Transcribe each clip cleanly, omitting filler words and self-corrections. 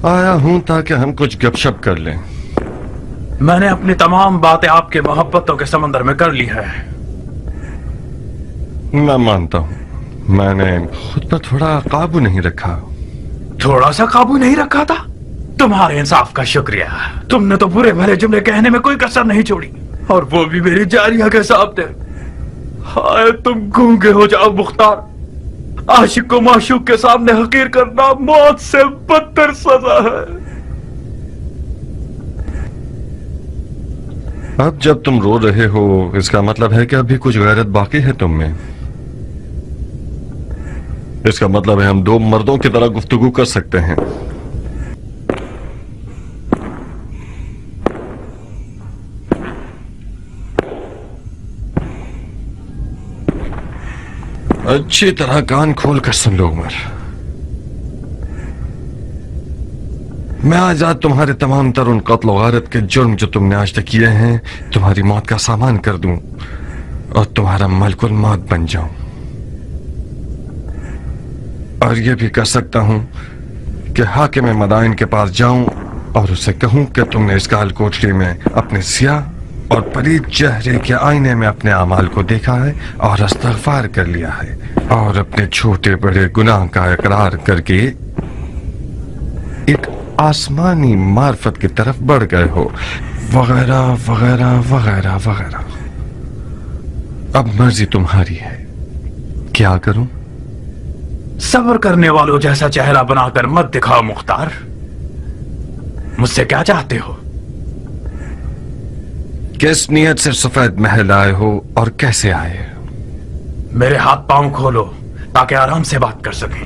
آیا ہوں تاکہ ہم کچھ گپ شپ کر لیں. میں نے اپنی تمام باتیں آپ کے محبتوں کے سمندر میں کر لی ہے. میں مانتا ہوں میں نے خود پر تھوڑا قابو نہیں رکھا. تھوڑا سا قابو نہیں رکھا تھا؟ تمہارے انصاف کا شکریہ. تم نے تو برے بھلے جملے کہنے میں کوئی کسر نہیں چھوڑی، اور وہ بھی میری جاریہ کے سامنے. ہائے تم گونگے ہو جاؤ مختار. عاشق کو معشوق کے سامنے حقیر کرنا موت سے بدتر سزا ہے. اب جب تم رو رہے ہو اس کا مطلب ہے کہ ابھی کچھ غیرت باقی ہے تم میں. اس کا مطلب ہے ہم دو مردوں کی طرح گفتگو کر سکتے ہیں. اچھی طرح کان کھول کر سن لو عمر. میں آج تمہارے تمام تر ان قتل و غارت کے جرم جو تم نے آج تک کیے ہیں تمہاری موت کا سامان کر دوں اور تمہارا ملک الموت بن جاؤں. اور یہ بھی کر سکتا ہوں کہ حاکم مدائن کے پاس جاؤں اور اسے کہوں کہ تم نے اس کال کوٹری میں اپنے سیاہ اور پلید چہرے کے آئینے میں اپنے اعمال کو دیکھا ہے اور استغفار کر لیا ہے اور اپنے چھوٹے بڑے گناہ کا اقرار کر کے ایک آسمانی معرفت کی طرف بڑھ گئے ہو، وغیرہ وغیرہ وغیرہ وغیرہ. اب مرضی تمہاری ہے. کیا کروں؟ صبر کرنے والوں جیسا چہرہ بنا کر مت دکھاؤ مختار. مجھ سے کیا چاہتے ہو؟ کس نیت سے سفید محل آئے ہو اور کیسے آئے؟ میرے ہاتھ پاؤں کھولو تاکہ آرام سے بات کر سکیں.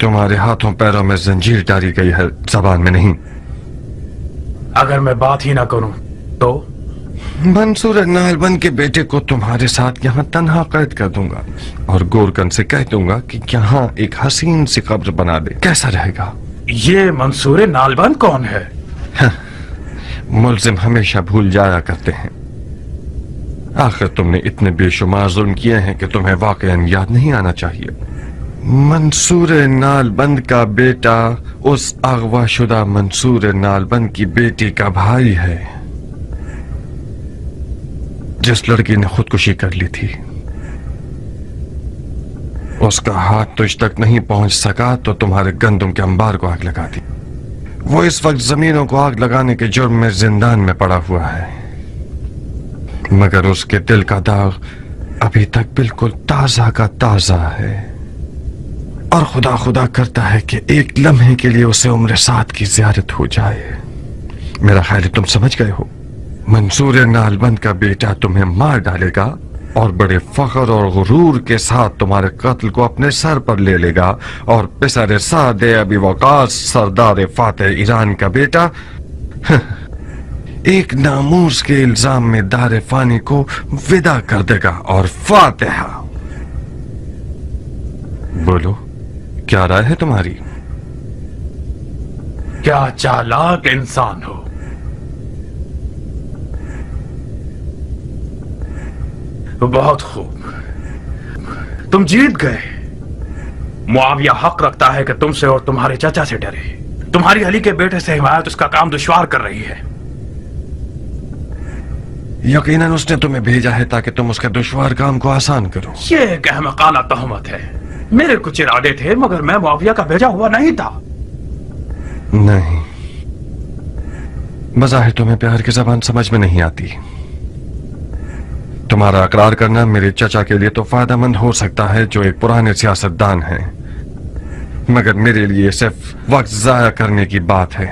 تمہارے ہاتھوں پیروں میں زنجیر ڈالی گئی ہے، زبان میں نہیں. اگر میں بات ہی نہ کروں تو؟ منصور نالبند کے بیٹے کو تمہارے ساتھ یہاں تنہا قید کر دوں گا اور گورکن سے کہہ دوں گا کہ یہاں ایک حسین سی قبر بنا دے. کیسا رہے گا؟ یہ منصور نالبند کون ہے؟ ملزم ہمیشہ بھول جایا کرتے ہیں. آخر تم نے اتنے بے شمار ظلم کیے ہیں کہ تمہیں واقعاً یاد نہیں آنا چاہیے. منصور نالبند کا بیٹا اس اغوا شدہ منصور نالبند کی بیٹی کا بھائی ہے جس لڑکی نے خودکشی کر لی تھی. اس کا ہاتھ تجھ تک نہیں پہنچ سکا تو تمہارے گندم کے انبار کو آگ لگا دی. وہ اس وقت زمینوں کو آگ لگانے کے جرم میں زندان میں پڑا ہوا ہے، مگر اس کے دل کا داغ ابھی تک بالکل تازہ کا تازہ ہے اور خدا خدا کرتا ہے کہ ایک لمحے کے لیے اسے عمر سعد کی زیارت ہو جائے. میرا خیال ہے تم سمجھ گئے ہو. منصور نالبند کا بیٹا تمہیں مار ڈالے گا اور بڑے فخر اور غرور کے ساتھ تمہارے قتل کو اپنے سر پر لے لے گا، اور پسر سعد ابی وقاص سردار فاتح ایران کا بیٹا ایک ناموس کے الزام میں دار فانی کو ودا کر دے گا. اور فاتحہ. بولو کیا رائے ہے تمہاری؟ کیا چالاک انسان ہو. بہت خوب، تم جیت گئے. معاویہ حق رکھتا ہے کہ تم سے اور تمہارے چچا سے ڈرے. تمہاری علی کے بیٹے سے حمایت اس کا کام دشوار کر رہی ہے. یقیناً اس نے تمہیں بھیجا ہے تاکہ تم اس کے دشوار کام کو آسان کرو. یہ ایک احمقانہ تہمت ہے. میرے کچھ ارادے تھے مگر میں معاویہ کا بھیجا ہوا نہیں تھا. نہیں، بظاہر تمہیں پیار کی زبان سمجھ میں نہیں آتی. تمہارا اقرار کرنا میرے چچا کے لیے تو فائدہ مند ہو سکتا ہے جو ایک پرانے سیاستدان ہیں، مگر میرے لیے صرف وقت ضائع کرنے کی بات ہے.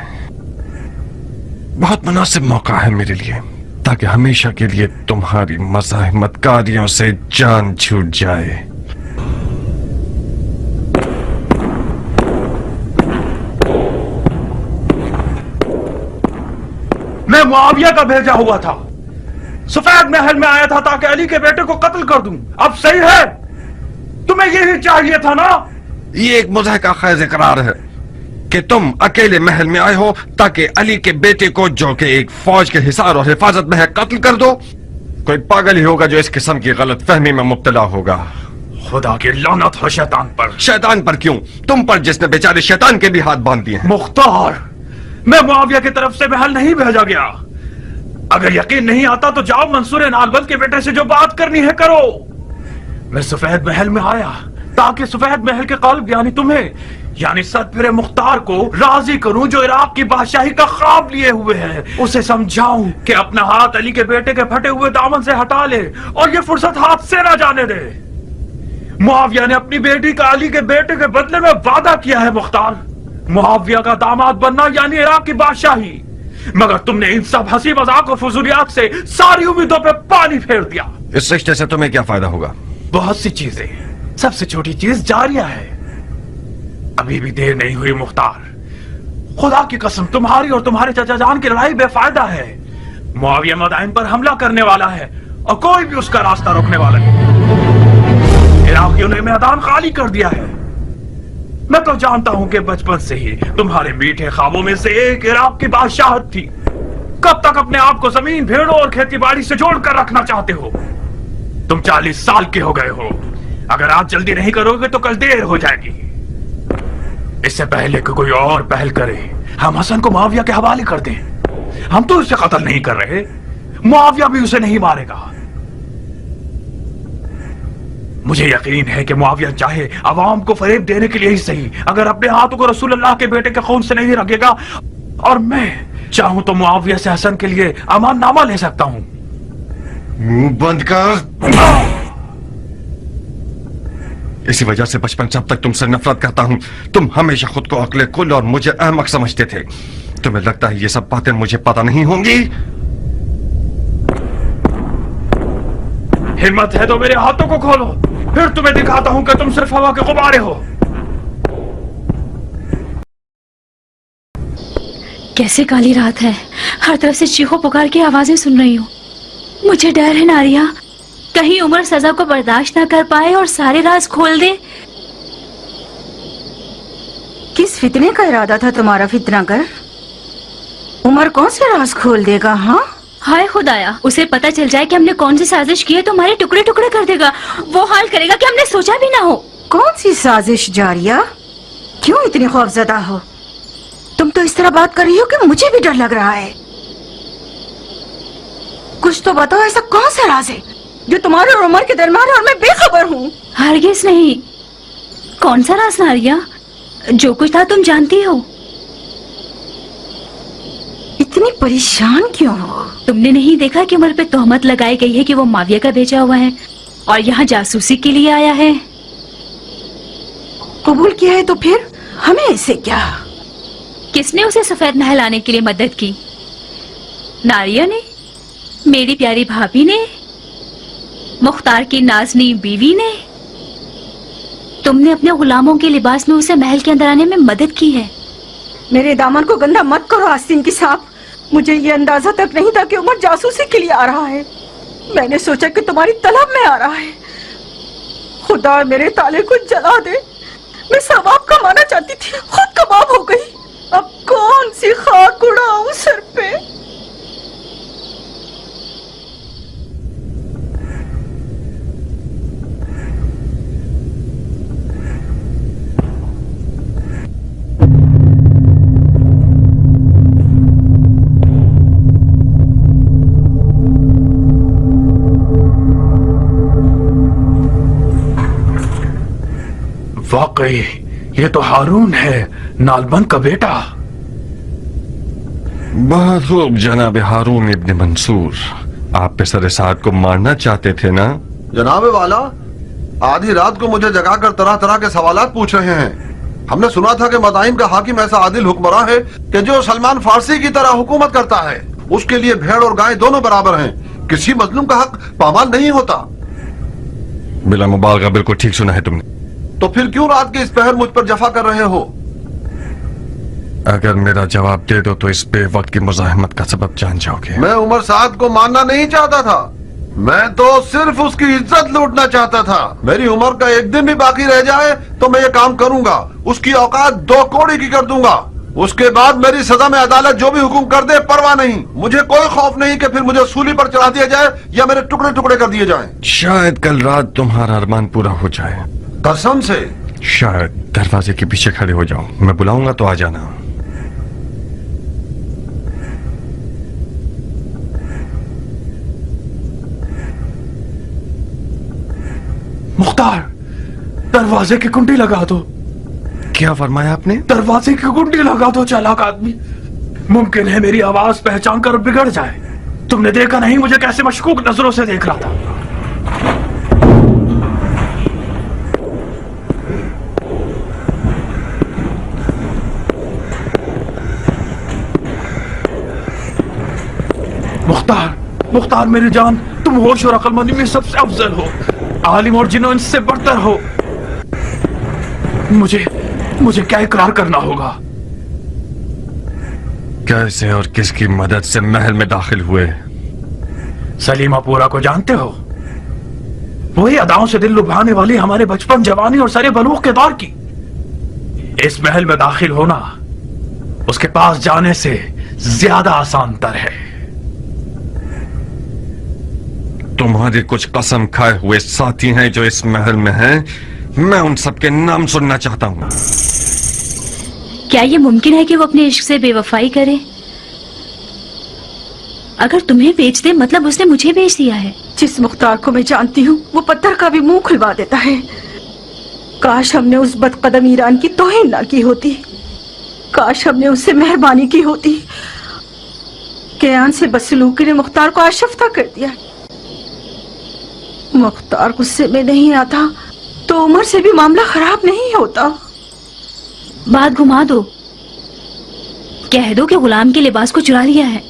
بہت مناسب موقع ہے میرے لیے تاکہ ہمیشہ کے لیے تمہاری مزاحمت کاریوں سے جان چھوٹ جائے. میں معاویہ کا بھیجا ہوا تھا، سفید محل میں آیا تھا تاکہ علی کے بیٹے کو قتل کر دوں. اب صحیح ہے؟ تمہیں یہی چاہیے تھا نا؟ یہ ایک مضحکہ خیز اقرار ہے کہ تم اکیلے محل میں آئے ہو تاکہ علی کے بیٹے کو جو کہ ایک فوج کے حصار اور حفاظت میں ہے قتل کر دو. کوئی پاگل ہی ہوگا جو اس قسم کی غلط فہمی میں مبتلا ہوگا. خدا کی لعنت ہو شیطان پر. شیطان پر کیوں؟ تم پر جس نے بیچارے شیطان کے بھی ہاتھ باندھ دیے ہیں. مختار، मैं मुआविया की तरफ से महल नहीं भेजा गया। अगर यकीन नहीं आता तो जाओ मंसूर नालबंद के बेटे से जो बात करनी है करो। मैं सफेद महल में आया ताकि सफेद महल के कल्ब यानी तुम्हें यानी सतफिर मुख्तार को राजी करूं जो इराक की बादशाही का ख्वाब लिए हुए है। उसे समझाऊं कि अपना हाथ अली के बेटे के फटे हुए दामन से हटा ले और ये फुर्सत हाथ से ना जाने दे। मुआविया ने अपनी बेटी का अली के बेटे के बदले में वादा किया है मुख्तार, मुआविया का दामाद बनना यानी इराक की बादशाही। मगर तुमने इन सब हंसी मजाक और फजूलियात से सारी उम्मीदों पे पानी फेर दिया। इस रिश्ते से तुम्हें क्या फायदा होगा? बहुत सी चीजें, सबसे छोटी चीज जारिया है। अभी भी देर नहीं हुई मुख्तार, खुदा की कसम तुम्हारी और तुम्हारे चाचा जान की लड़ाई बेफायदा है। मुआविया मदाइन पर हमला करने वाला है और कोई भी उसका रास्ता रोकने वाला नहीं। इराकियों ने मैदान खाली कर दिया है। मैं तो जानता हूं कि बचपन से ही तुम्हारे मीठे ख्वाबों में से एक इराक की बादशाहत थी। कब तक अपने आप को जमीन, भेड़ों और खेती बाड़ी से जोड़कर रखना चाहते हो? तुम 40 साल के हो गए हो। अगर आज जल्दी नहीं करोगे तो कल देर हो जाएगी। इससे पहले कि कोई और पहल करे, हम हसन को मुआविया के हवाले कर दें। हम तो उसे कत्ल नहीं कर रहे, मुआविया भी उसे नहीं मारेगा। मुझे यकीन है कि मुआविया चाहे अवाम को फरेब देने के लिए ही सही, अगर अपने हाथों को रसूल अल्लाह के बेटे के खून से नहीं रखेगा, और मैं चाहूं तो मुआविया से हसन के लिए अमाननामा ले सकता हूं। मुंह बंद कर। इसी वजह से बचपन से अब तक तुमसे नफरत करता हूं। तुम हमेशा खुद को अक्ल कुल और मुझे अहमक समझते थे। तुम्हें लगता है ये सब बातें मुझे पता नहीं होंगी? हिम्मत है तो मेरे हाथों को खोलो, फिर तुम्हें दिखाता हूं कि तुम सिर्फ हवा के गुब्बारे हो। कैसे काली रात है, हर तरफ से चीखों पुकार की आवाजें सुन रही हूँ। मुझे डर है नारिया, कहीं उमर सजा को बर्दाश्त ना कर पाए और सारे राज खोल दे। किस फितने का इरादा था तुम्हारा फितनागर? उमर कौन से राज खोल देगा? हाँ, हाय खुदाया, उसे पता चल जाए कि हमने कौन सी साजिश की है तो हमारे टुकड़े टुकड़े कर देगा। वो हाल करेगा कि हमने सोचा भी ना हो। कौन सी साजिश जारिया? क्यों इतनी खौफजदा हो? तुम तो इस तरह बात कर रही हो कि मुझे भी डर लग रहा है। कुछ तो बताओ, ऐसा कौन सा राज है जो तुम्हारे और उमर के दरमियान और मैं बेखबर हूँ? हरगिज नहीं। कौन सा राज नारिया? जो कुछ था तुम जानती हो। इतनी परेशान क्यों हो? तुमने नहीं देखा कि उमर पे तोहमत लगाई गई है कि वो मुआविया का बेचा हुआ है और यहाँ जासूसी के लिए आया है? कबूल किया है तो फिर हमें इससे क्या? किसने उसे सफेद महल आने के लिए मदद की? नारिया ने, मेरी प्यारी भाभी ने, मुख्तार की नाजनी बीवी ने। तुमने अपने गुलामों के लिबास में उसे महल के अंदर आने में मदद की है। मेरे दामन को गंदा मत करो आस्तीन की साहब। मुझे ये अंदाजा तक नहीं था कि उमर जासूसी के लिए आ रहा है। मैंने सोचा कि तुम्हारी तलब में आ रहा है। खुदा मेरे ताले को जला दे। मैं सवाब कमाना चाहती थी, खुद कबाब हो गई। अब कौन सी खाक उड़ाऊं सर पे? वाकई ये तो हारून है, नालबंद का बेटा। बहुत खूब जनाब हारून इब्न मंसूर, आप पेसर साद को मारना चाहते थे ना? जनाब वाला, आधी रात को मुझे जगाकर तरह तरह के सवालात पूछ रहे हैं। हमने सुना था कि मदाइन का हाकिम ऐसा आदिल हुक्मरान है कि जो सलमान फारसी की तरह हुकूमत करता है। उसके लिए भेड़ और गाय दोनों बराबर हैं। किसी मजलूम का हक पामाल नहीं होता। बिला मुबालगा बिल्कुल ठीक सुना है तुमने। तो फिर क्यों रात के इस पहर मुझ पर जफा कर रहे हो? अगर मेरा जवाब दे दो तो इस बेवक्त की मुजाहमत का सबब जान जाओगे। मैं उमर साद को मानना नहीं चाहता था, मैं तो सिर्फ उसकी इज्जत लूटना चाहता था। मेरी उम्र का एक दिन भी बाकी रह जाए तो मैं ये काम करूंगा। उसकी औकात 2 कौड़ी की कर दूंगा। उसके बाद मेरी सजा में अदालत जो भी हुक्म कर दे परवाह नहीं। मुझे कोई खौफ नहीं कि फिर मुझे सूली पर चढ़ा दिया जाए या मेरे टुकड़े टुकड़े कर दिए जाएं। शायद कल रात तुम्हारा अरमान पूरा हो जाए। कसम से। शायद दरवाजे के पीछे खड़े हो जाओ, मैं बुलाऊंगा तो आ जाना। मुख्तार, दरवाजे की कुंडी लगा दो। क्या फरमाया आपने? दरवाजे की कुंडी लगा दो चालाक आदमी। मुमकिन है मेरी आवाज पहचान कर बिगड़ जाए। तुमने देखा नहीं मुझे कैसे मशकूक नजरों से देख रहा था। मुख्तार मेरी जान, तुम होश और अक्लमंदी में सबसे अफजल हो, आलिम और जिन्नो इनसे बढ़तर हो। मुझे क्या इकरार करना होगा? कैसे और किसकी मदद से महल में दाखिल हुए? सलीमापुरा को जानते हो? वही अदाओं से दिल लुभाने वाली हमारे बचपन, जवानी और सरे बलूग के दौर की। इस महल में दाखिल होना उसके पास जाने से ज्यादा आसान तर है। तुम्हारे कुछ कसम खाए हुए साथी हैं जो इस महल में हैं। मैं उन सबके नाम सुनना चाहता हूं। क्या ये मुमकिन है कि वो अपने इश्क से बेवफाई करे? अगर तुम्हें बेच दे मतलब उसने मुझे बेच दिया है। जिस मुख्तार को मैं जानती हूँ वो पत्थर का भी मुंह खुलवा देता है। काश हमने उस बदकदम ईरान की तौहीन ना की होती। काश हमने उससे मेहरबानी की होती। कियान से बदसलूकी ने मुख्तार को आशफ्ता कर दिया। मुख्तार गुस्से में नहीं आता तो उमर से भी मामला खराब नहीं होता। बात घुमा दो। कह दो कि गुलाम के लिबास को चुरा लिया है।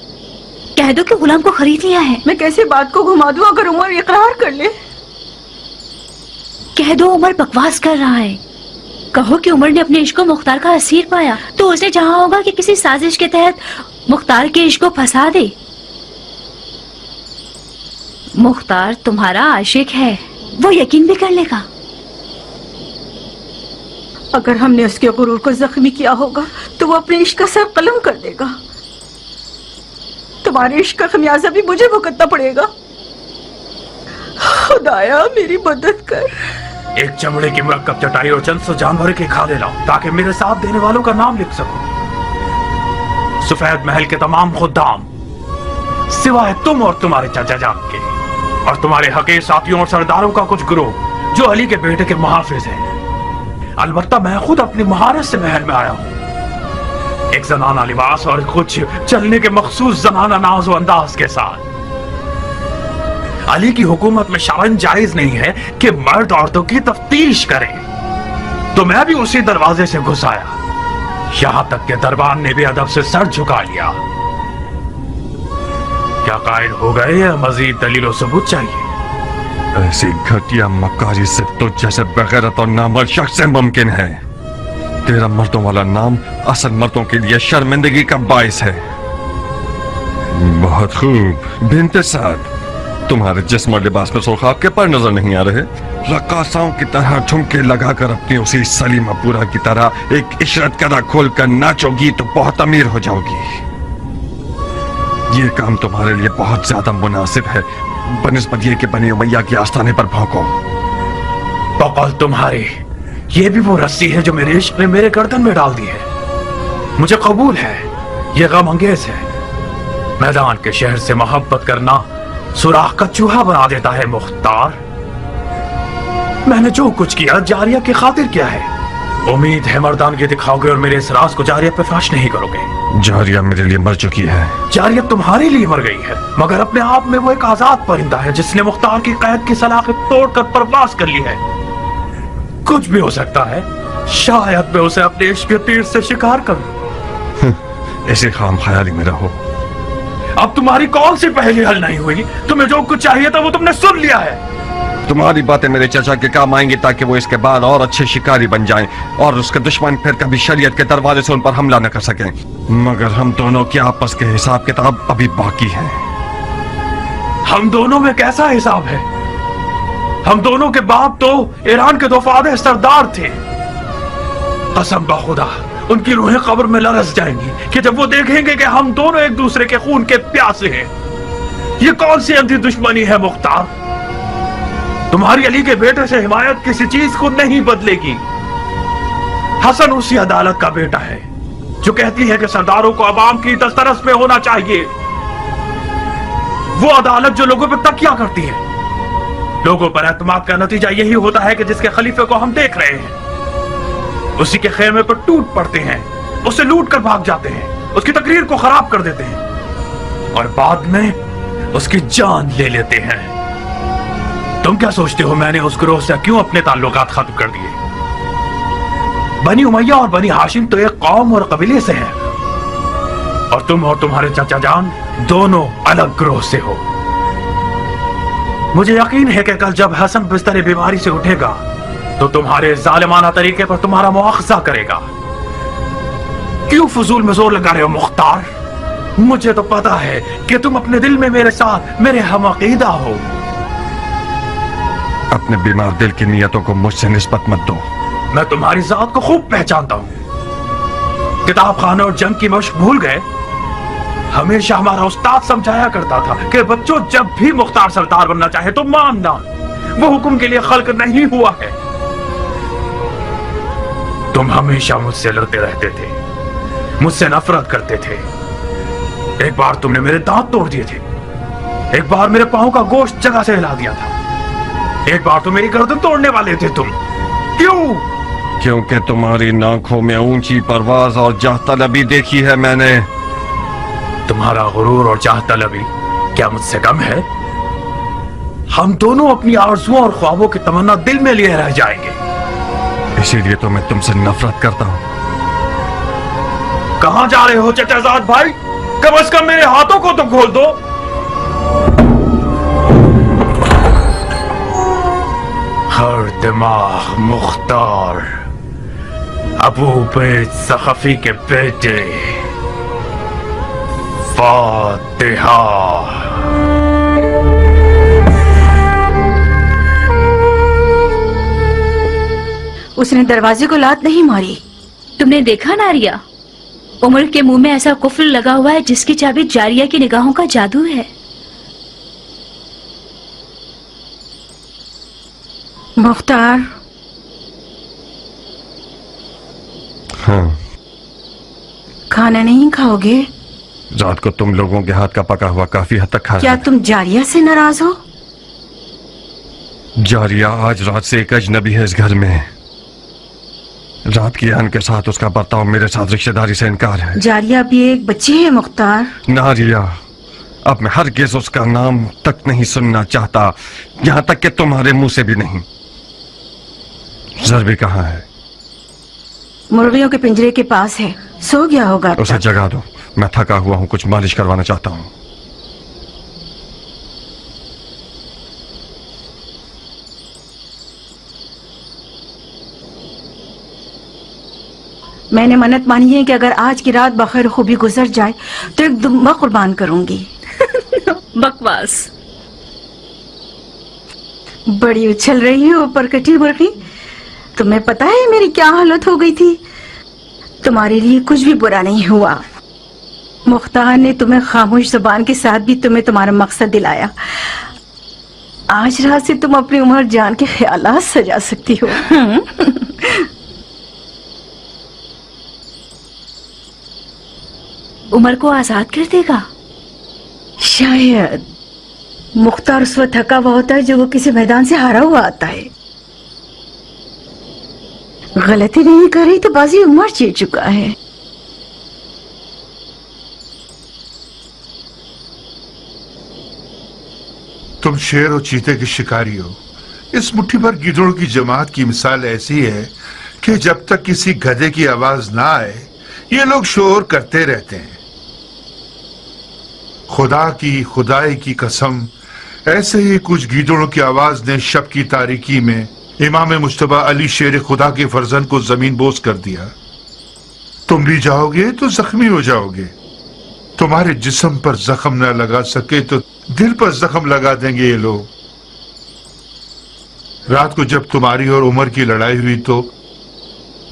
कह दो कि गुलाम को खरीद लिया है। मैं कैसे बात को घुमा दूं अगर उमर इकरार कर ले? कह दो उमर बकवास कर रहा है। कहो कि उमर ने अपने इश्क को मुख्तार का असीर पाया तो उसने चाहा होगा कि किसी साजिश के तहत मुख्तार के इश्क को फंसा दे। मुख्तार तुम्हारा आशिक है, वो यकीन भी कर लेगा। अगर हमने उसके गुरूर को जख्मी किया होगा तो वो अपने इश्क का सर कलम कर देगा। तुम्हारे इश्क का खमियाजा भी मुझे भुगतना पड़ेगा। खुदाया मेरी मदद कर। एक चमड़े की मुरक्कब चटाई और चंद सौ जानवर के खाने लाओ ताकि मेरे साथ देने वालों का नाम लिख सकूं। सफेद महल के तमाम खुद्दाम सिवाय तुम और तुम्हारे चाचा जान के और तुम्हारे हके साथियों और सरदारों का कुछ गिरोह जो अली के बेटे के मुहाफिज हैं। अलबत्ता मैं खुद अपनी महारत से महल में आया हूँ, एक जनाना लिबास और कुछ चलने के मखसूस जनाना नाज और अंदाज के साथ। अली की हुकूमत में शरन जायज नहीं है कि मर्द औरतों की तफ्तीश करे, तो मैं भी उसी दरवाजे से घुस आया। यहां तक कि दरबार ने भी अदब से सर झुका लिया। क्या कायल हो गए या मजीद दलील और सबूत चाहिए? ऐसी घटिया मकारी से तो जैसे बगैरत और नामर्द शख्स से मुमकिन है। तेरा मर्दों वाला नाम असल मर्दों के लिए शर्मिंदगी का बाइस है। बहुत खूब बिन्ते साद, तुम्हारे जिस्म और लिबास में सुर्खाब के पर नजर नहीं आ रहे। रक्कासाओं की तरह झुमके लगाकर अपनी उसी सलीमापुरा की तरह एक इशरत कदा खोल कर नाचोगी तो बहुत अमीर हो जाओगी। ये काम तुम्हारे लिए बहुत ज्यादा मुनासिब है बनिस्बत ये कि बनी उमैया के आस्थाने पर भौंको। बकौल तुम्हारे, ये भी वो रस्सी है जो मेरे इश्क ने मेरे गर्दन में डाल दी है। मुझे कबूल है, ये गम अंगेज है। मैदान के शहर से मोहब्बत करना सुराख का चूहा बना देता है मुख्तार। मैंने जो कुछ किया जारिया की खातिर किया है। उम्मीद है मर्दानगी दिखाओगे और मेरे इस राज को जारिया पे फाश नहीं करोगे। जारिया मेरे लिए मर चुकी है। जारिया तुम्हारे लिए मर गई है, मगर अपने आप में वो एक आजाद परिंदा है जिसने मुख्तार की कैद की सलाखत तोड़कर परवास कर ली है। कुछ भी हो सकता है, शायद मैं उसे अपने इश्क के तीर से शिकार करूं। ऐसे खाम ख्याली में रहो। अब तुम्हारी कौन सी पहेली हल नहीं हुई? तुम्हें जो कुछ चाहिए था वो तुमने सुन लिया है। तुम्हारी बातें मेरे चाचा के काम आएंगी ताकि वो इसके बाद और अच्छे शिकारी बन जाएं और उसके दुश्मन फिर कभी शरीयत के दरवाजे से उन पर हमला न कर सकें। मगर हम दोनों के आपस के हिसाब किताब अभी बाकी है। हम दोनों में कैसा हिसाब है? हम दोनों के बाप तो ईरान के दोफादे सरदार थे। कसम बखुदा उनकी रूहें कब्र में लरस जाएंगी कि जब वो देखेंगे कि हम दोनों एक दूसरे के खून के प्यासे हैं। ये कौन सी अंधी दुश्मनी है मुख्तार? तुम्हारी अली के बेटे से हिमायत किसी चीज को नहीं बदलेगी। हसन उसी अदालत का बेटा है जो कहती है कि सरदारों को अवाम की दस्तरस में होना चाहिए। वो अदालत जो लोगों पर तकिया करती है। लोगों पर एतमाद का नतीजा यही होता है कि जिसके खलीफे को हम देख रहे हैं उसी के खेमे पर टूट पड़ते हैं, उसे लूट कर भाग जाते हैं, उसकी तकरीर को खराब कर देते हैं और बाद में उसकी जान ले लेते हैं। तुम क्या सोचते हो मैंने उस गिरोह से क्यों अपने ताल्लुकात खत्म कर दिए? बनी उमैया और बनी हाशिम तो एक कौम और कबीले से हैं और तुम और तुम्हारे चाचा जान दोनों अलग गिरोह से हो। मुझे यकीन है कि कल जब हसन बिस्तर बीमारी से उठेगा तो तुम्हारे जालिमाना तरीके पर तुम्हारा मुआखजा करेगा। क्यों फजूल में जोर लगा रहे हो मुख्तार? मुझे तो पता है कि तुम अपने दिल में मेरे साथ मेरे हम-अक़ीदा हो। अपने बीमार दिल की नियतों को मुझसे निस्बत मत दो। मैं तुम्हारी जात को खूब पहचानता हूँ। किताब खाने और जंग की मशक भूल गए? हमेशा हमारा उस्ताद समझाया करता था कि बच्चों जब भी मुख्तार सरदार बनना चाहे तो मानना, वो हुक्म के लिए खल्क नहीं हुआ है। तुम हमेशा मुझसे लड़ते रहते थे, मुझसे नफरत करते थे। एक बार तुमने मेरे दांत तोड़ दिए थे, एक बार मेरे पांव का गोश्त जगह से हिला दिया था, एक बार तो मेरी गर्दन तोड़ने वाले थे तुम। क्यों? क्योंकि तुम्हारी आंखों में ऊंची परवाज और जाह तलबी देखी है मैंने। तुम्हारा गुरूर और चाह तलबी क्या मुझसे कम है? हम दोनों अपनी आरज़ुओं और ख्वाबों की तमन्ना दिल में लिए रह जाएंगे। इसीलिए तो मैं तुमसे नफरत करता हूँ। कहां जा रहे हो चचाजाद भाई? कम से कम मेरे हाथों को तो खोल दो। हर दिमाग मुख्तार, अबू बैद सखफी के बेटे, फातिहा। उसने दरवाजे को लात नहीं मारी। तुमने देखा नारिया, उमर के मुंह में ऐसा कुफ्र लगा हुआ है जिसकी चाबी जारिया की निगाहों का जादू है। मुख्तार, हाँ, खाना नहीं खाओगे? रात को तुम लोगों के हाथ का पका हुआ काफी हद तक खा क्या तुम जारिया से नाराज हो? जारिया आज रात से एक अजनबी है इस घर में। रात की अन के साथ उसका बर्ताव मेरे साथ रिश्तेदारी से इनकार है। जारिया भी एक बच्ची है मुख्तार। नारिया, अब मैं हरगिज उसका नाम तक नहीं सुनना चाहता, यहां तक कि तुम्हारे मुंह से भी नहीं। जरबी कहाँ है? मुर्गियों के पिंजरे के पास है, सो गया होगा अब उसे तक। जगा दो, मैं थका हुआ हूं, कुछ मालिश करवाना चाहता हूं। मैंने मन्नत मानी है कि अगर आज की रात बखैर खूबी गुजर जाए तो एक दुम्बा कुर्बान करूंगी। बकवास। बड़ी उछल रही हो परकटी मुर्गी। तुम्हें पता है मेरी क्या हालत हो गई थी? तुम्हारे लिए कुछ भी बुरा नहीं हुआ। मुख्तार ने तुम्हें खामोश जुबान के साथ भी तुम्हें तुम्हारा मकसद दिलाया। आज रात से तुम अपनी उम्र जान के ख्यालात सजा सकती हो। उमर को आजाद कर देगा? शायद। मुख्तार उस वक्त थका हुआ होता है जो वो किसी मैदान से हारा हुआ आता है। गलती नहीं कर रही तो बाजी उमर जीत चुका है। तुम शेर और चीते के शिकारी हो। इस मुट्ठी भर गिद्धों की जमात की मिसाल ऐसी है कि जब तक किसी गधे की आवाज ना आए ये लोग शोर करते रहते हैं। खुदा की खुदाई की कसम, ऐसे ही कुछ गीदड़ों की आवाज ने शब की तारीकी में इमाम मुश्तबा अली शेर खुदा के फर्जन को जमीन बोस कर दिया। तुम भी जाओगे तो जख्मी हो जाओगे। तुम्हारे जिस्म पर जख्म न लगा सके तो दिल पर जख्म लगा देंगे ये लोग। रात को जब तुम्हारी और उमर की लड़ाई हुई तो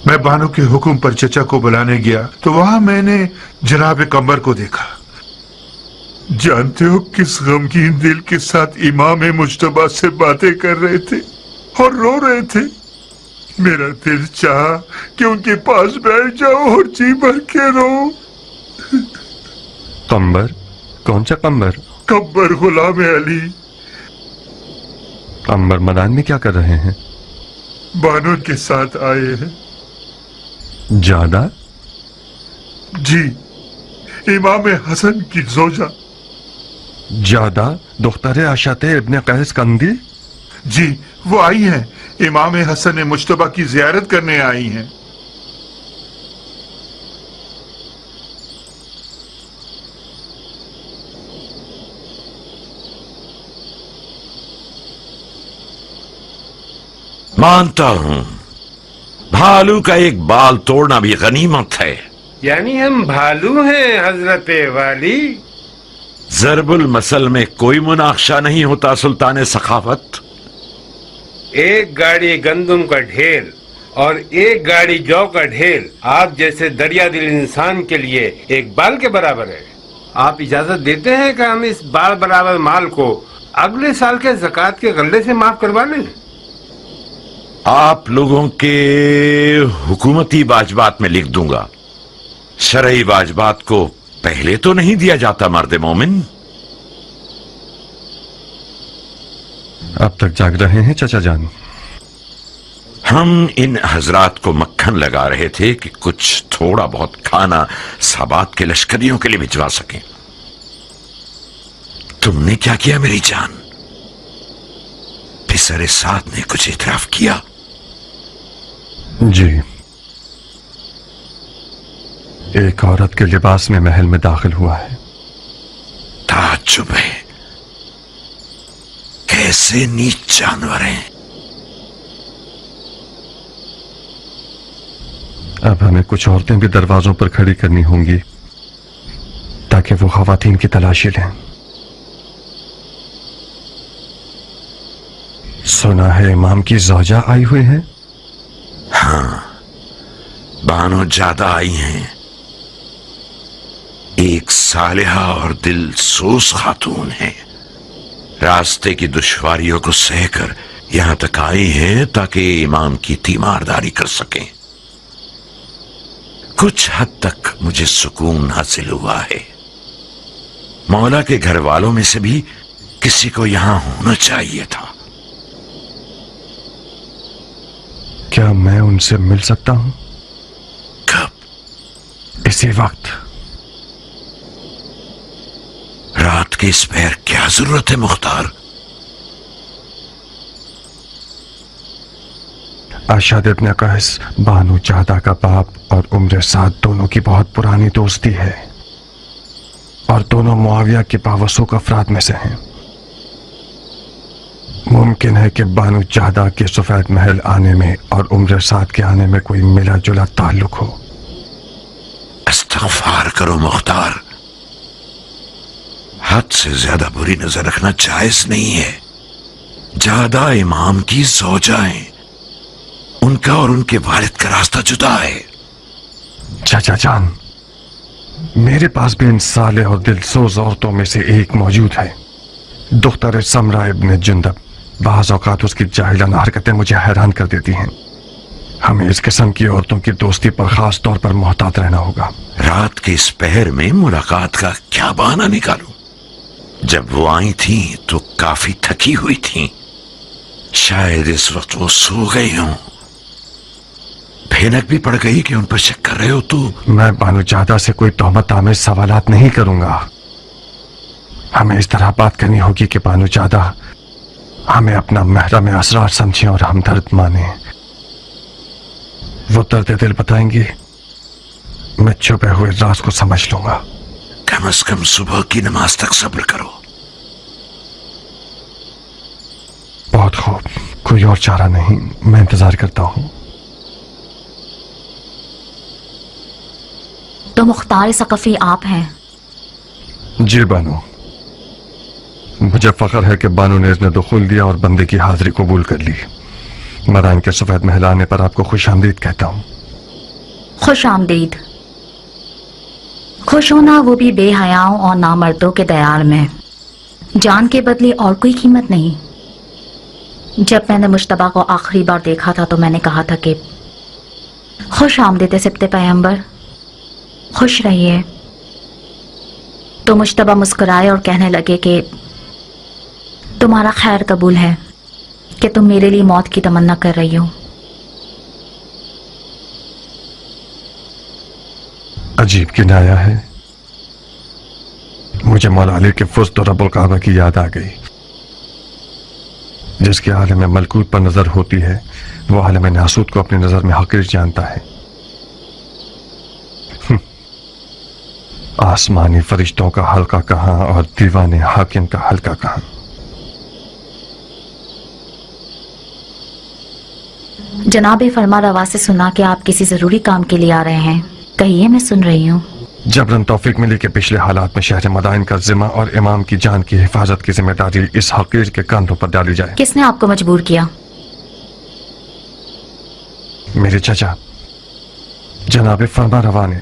मैं बानो के हुक्म पर चचा को बुलाने गया तो वहां मैंने जनाब कमर को देखा। जानते हो किस गमगीन दिल के साथ इमाम मुश्तबा से बातें कर रहे थे और रो रहे थे। मेरा दिल चाहा कि उनके पास बैठ जाओ और जी भर के रो। कम्बर? कौन सा कम्बर? कब्बर गुलाम अली। अंबर मैदान में क्या कर रहे हैं? बानो के साथ आए हैं। ज्यादा? जी, इमाम हसन की जोजा। ज्यादा दुख्तर आशाते इब्ने कैस कंदी? जी, वो आई हैं। इमाम हसन मुश्तबा की जियारत करने आई हैं। मानता हूं भालू का एक बाल तोड़ना भी गनीमत है। यानी हम भालू हैं हजरत वाली? जरबुल मसल में कोई मुनाक्शा नहीं होता सुल्तान सखावत। एक गाड़ी गंदम का ढेर और एक गाड़ी जौ का ढेर आप जैसे दरिया दिल इंसान के लिए एक बाल के बराबर है। आप इजाजत देते हैं कि हम इस बाल बराबर माल को अगले साल के ज़कात के गल्ले से माफ करवा लें? आप लोगों के हुकूमती वाजबात में लिख दूंगा। शरई वाजबात को पहले तो नहीं दिया जाता मर्द मोमिन। अब तक जाग रहे हैं चाचा जान? हम इन हजरात को मक्खन लगा रहे थे कि कुछ थोड़ा बहुत खाना साबात के लश्करियों के लिए भिजवा सकें। तुमने क्या किया मेरी जान? पिसरे साथ ने कुछ इतराफ किया? जी, एक औरत के लिबास में महल में दाखिल हुआ है। ताज्जुब है, कैसे नीच जानवर हैं। अब हमें कुछ औरतें भी दरवाजों पर खड़ी करनी होंगी ताकि वो खवातीन की तलाशी लें। सुना है इमाम की ज़ौजा आई हुई है? हाँ, बानो ज्यादा आई हैं। एक सालिहा और दिल सोस खातून है। रास्ते की दुश्वारियों को सहकर यहां तक आई हैं ताकि इमाम की तीमारदारी कर सकें। कुछ हद तक मुझे सुकून हासिल हुआ है। मौला के घर वालों में से भी किसी को यहां होना चाहिए था। क्या मैं उनसे मिल सकता हूं? कब? इसी वक्त। रात के इस पैर क्या जरूरत है मुख्तार? अशद इब्न कैस बानो चाहदा का बाप और उम्र साद दोनों की बहुत पुरानी दोस्ती है और दोनों मुआविया के बावसूक अफराद में से हैं। मुमकिन है कि बानो चाहदा के सफेद महल आने में और उम्र साद के आने में कोई मिला जुला ताल्लुक हो। इस्तग़फ़ार करो मुख्तार, हद से ज्यादा बुरी नजर रखना जायज नहीं है। ज्यादा इमाम की ज़ौजा है, उनका और उनके वालिद का रास्ता जुदा है। चाचा जान, मेरे पास भी इन साले और दिलसोज औरतों में से एक मौजूद है। दुख्तर समरा इब्न जुंदब। बाज़ औक़ात उसकी जाहिलाना हरकतें मुझे हैरान कर देती हैं। हमें इस किस्म की औरतों की दोस्ती पर खास तौर पर मोहतात रहना होगा। रात के इस पहर में मुलाकात का क्या बहाना निकालूं? जब वो आई थी तो काफी थकी हुई थी। शायद इस वक्त वो सो गई हों। भैनक भी पड़ गई कि उन पर शक कर रहे हो तो? मैं बानो चाहदा से कोई तोहमत आमेज सवालात नहीं करूंगा। हमें इस तरह बात करनी होगी कि बानो चाहदा हमें अपना महरम असरार समझें और हमदर्द माने। वो दर्द दिल बताएंगी, मैं छुपे हुए राज को समझ लूंगा। कम से कम सुबह की नमाज तक सब्र करो। बहुत खूब, कोई और चारा नहीं, मैं इंतजार करता हूं। तो मुख्तार सकफी आप हैं? जी बानो, मुझे फख्र है कि बानो ने इसने दुखुल दिया और बंदे की हाजिरी कबूल कर ली। मदान के सफेद महल आने पर आपको खुश आमदीद कहता हूं। खुश आमदीद। खुश होना, वो भी बेहयाओं और नामर्दों के दयार में। जान के बदले और कोई कीमत नहीं। जब मैंने मुश्तबा को आखिरी बार देखा था तो मैंने कहा था कि खुश आमदीद सिब्ते पैगंबर, खुश रहिए। तो मुश्तबा मुस्कुराए और कहने लगे कि तुम्हारा खैर कबूल है। कि तुम मेरे लिए मौत की तमन्ना कर रही हो। अजीब किनाया है। मुझे मौला अली के फुस्त और रब्बुल काबा की याद आ गई, जिसके आलम में मलकूत पर नजर होती है, वो आलम नासूत को अपनी नजर में हकीर जानता है। आसमानी फरिश्तों का हल्का कहां और दीवाने हाकिम का हल्का कहां। जनाब फरमा रवा से सुना कि आप किसी जरूरी काम के लिए आ रहे हैं। कहिए, मैं सुन रही हूँ। जबरन तौफीक मिली के पिछले हालात में शहर मदाइन का जिम्मा और इमाम की जान की हिफाजत की जिम्मेदारी इस हकीर के कंधों पर डाली जाए। किसने आपको मजबूर किया? मेरे चचा जनाब फरमा रवा ने।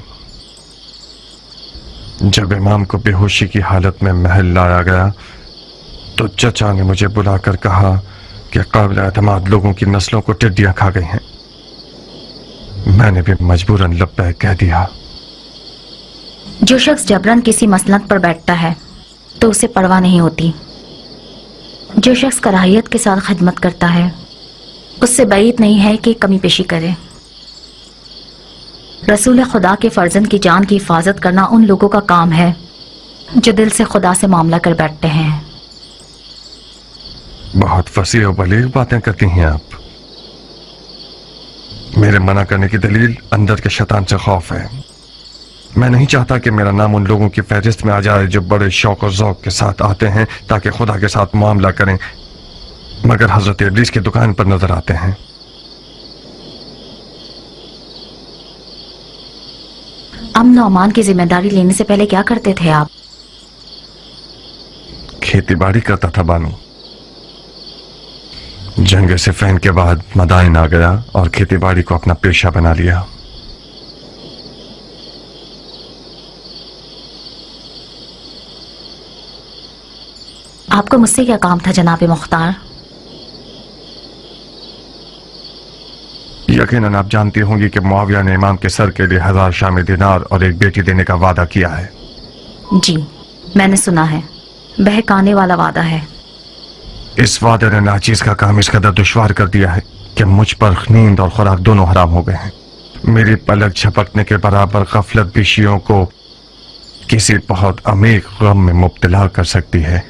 जब इमाम को बेहोशी की हालत में महल लाया गया तो चचा ने मुझे बुलाकर कहा कि काबिल एतमाद लोगों की नस्लों को टिड्डियां खा गई हैं। मैंने भी मजबूरन लब्बैक कह दिया। जो शख्स जबरन किसी मसनद पर बैठता है तो उसे परवाह नहीं होती। जो शख्स कराहियत के साथ खिदमत करता है उससे बैद नहीं है कि कमी पेशी करे। रसूल खुदा के फर्जंद की जान की हिफाजत करना उन लोगों का काम है जो दिल से खुदा से मामला कर बैठते हैं। बहुत फसीह और बलीग बातें करती हैं आप। मेरे मना करने की दलील अंदर के शैतान से खौफ है। मैं नहीं चाहता कि मेरा नाम उन लोगों की फहरिस्त में आ जाए जो बड़े शौक और ज़ौक के साथ आते हैं ताकि खुदा के साथ मामला करें, मगर हजरत इब्लीस की दुकान पर नजर आते हैं। अमन और अमान की जिम्मेदारी लेने से पहले क्या करते थे आप? खेती बाड़ी करता था बानू। जंग सिफ़ैन के बाद मदाइन आ गया और खेती बाड़ी को अपना पेशा बना लिया। आपको मुझसे क्या काम था जनाब मुख्तार? यकीनन आप जानती होंगी कि मुआविया ने इमाम के सर के लिए 1000 शामी दिनार और एक बेटी देने का वादा किया है। जी, मैंने सुना है। बहकाने वाला वादा है। इस वादे ने नाचीज का काम इस कदर दुश्वार कर दिया है कि मुझ पर नींद और खुराक दोनों हराम हो गए हैं। मेरी पलक झपकने के बराबर गफलत भी शियों को किसी बहुत अमीर गम में मुब्तला कर सकती है।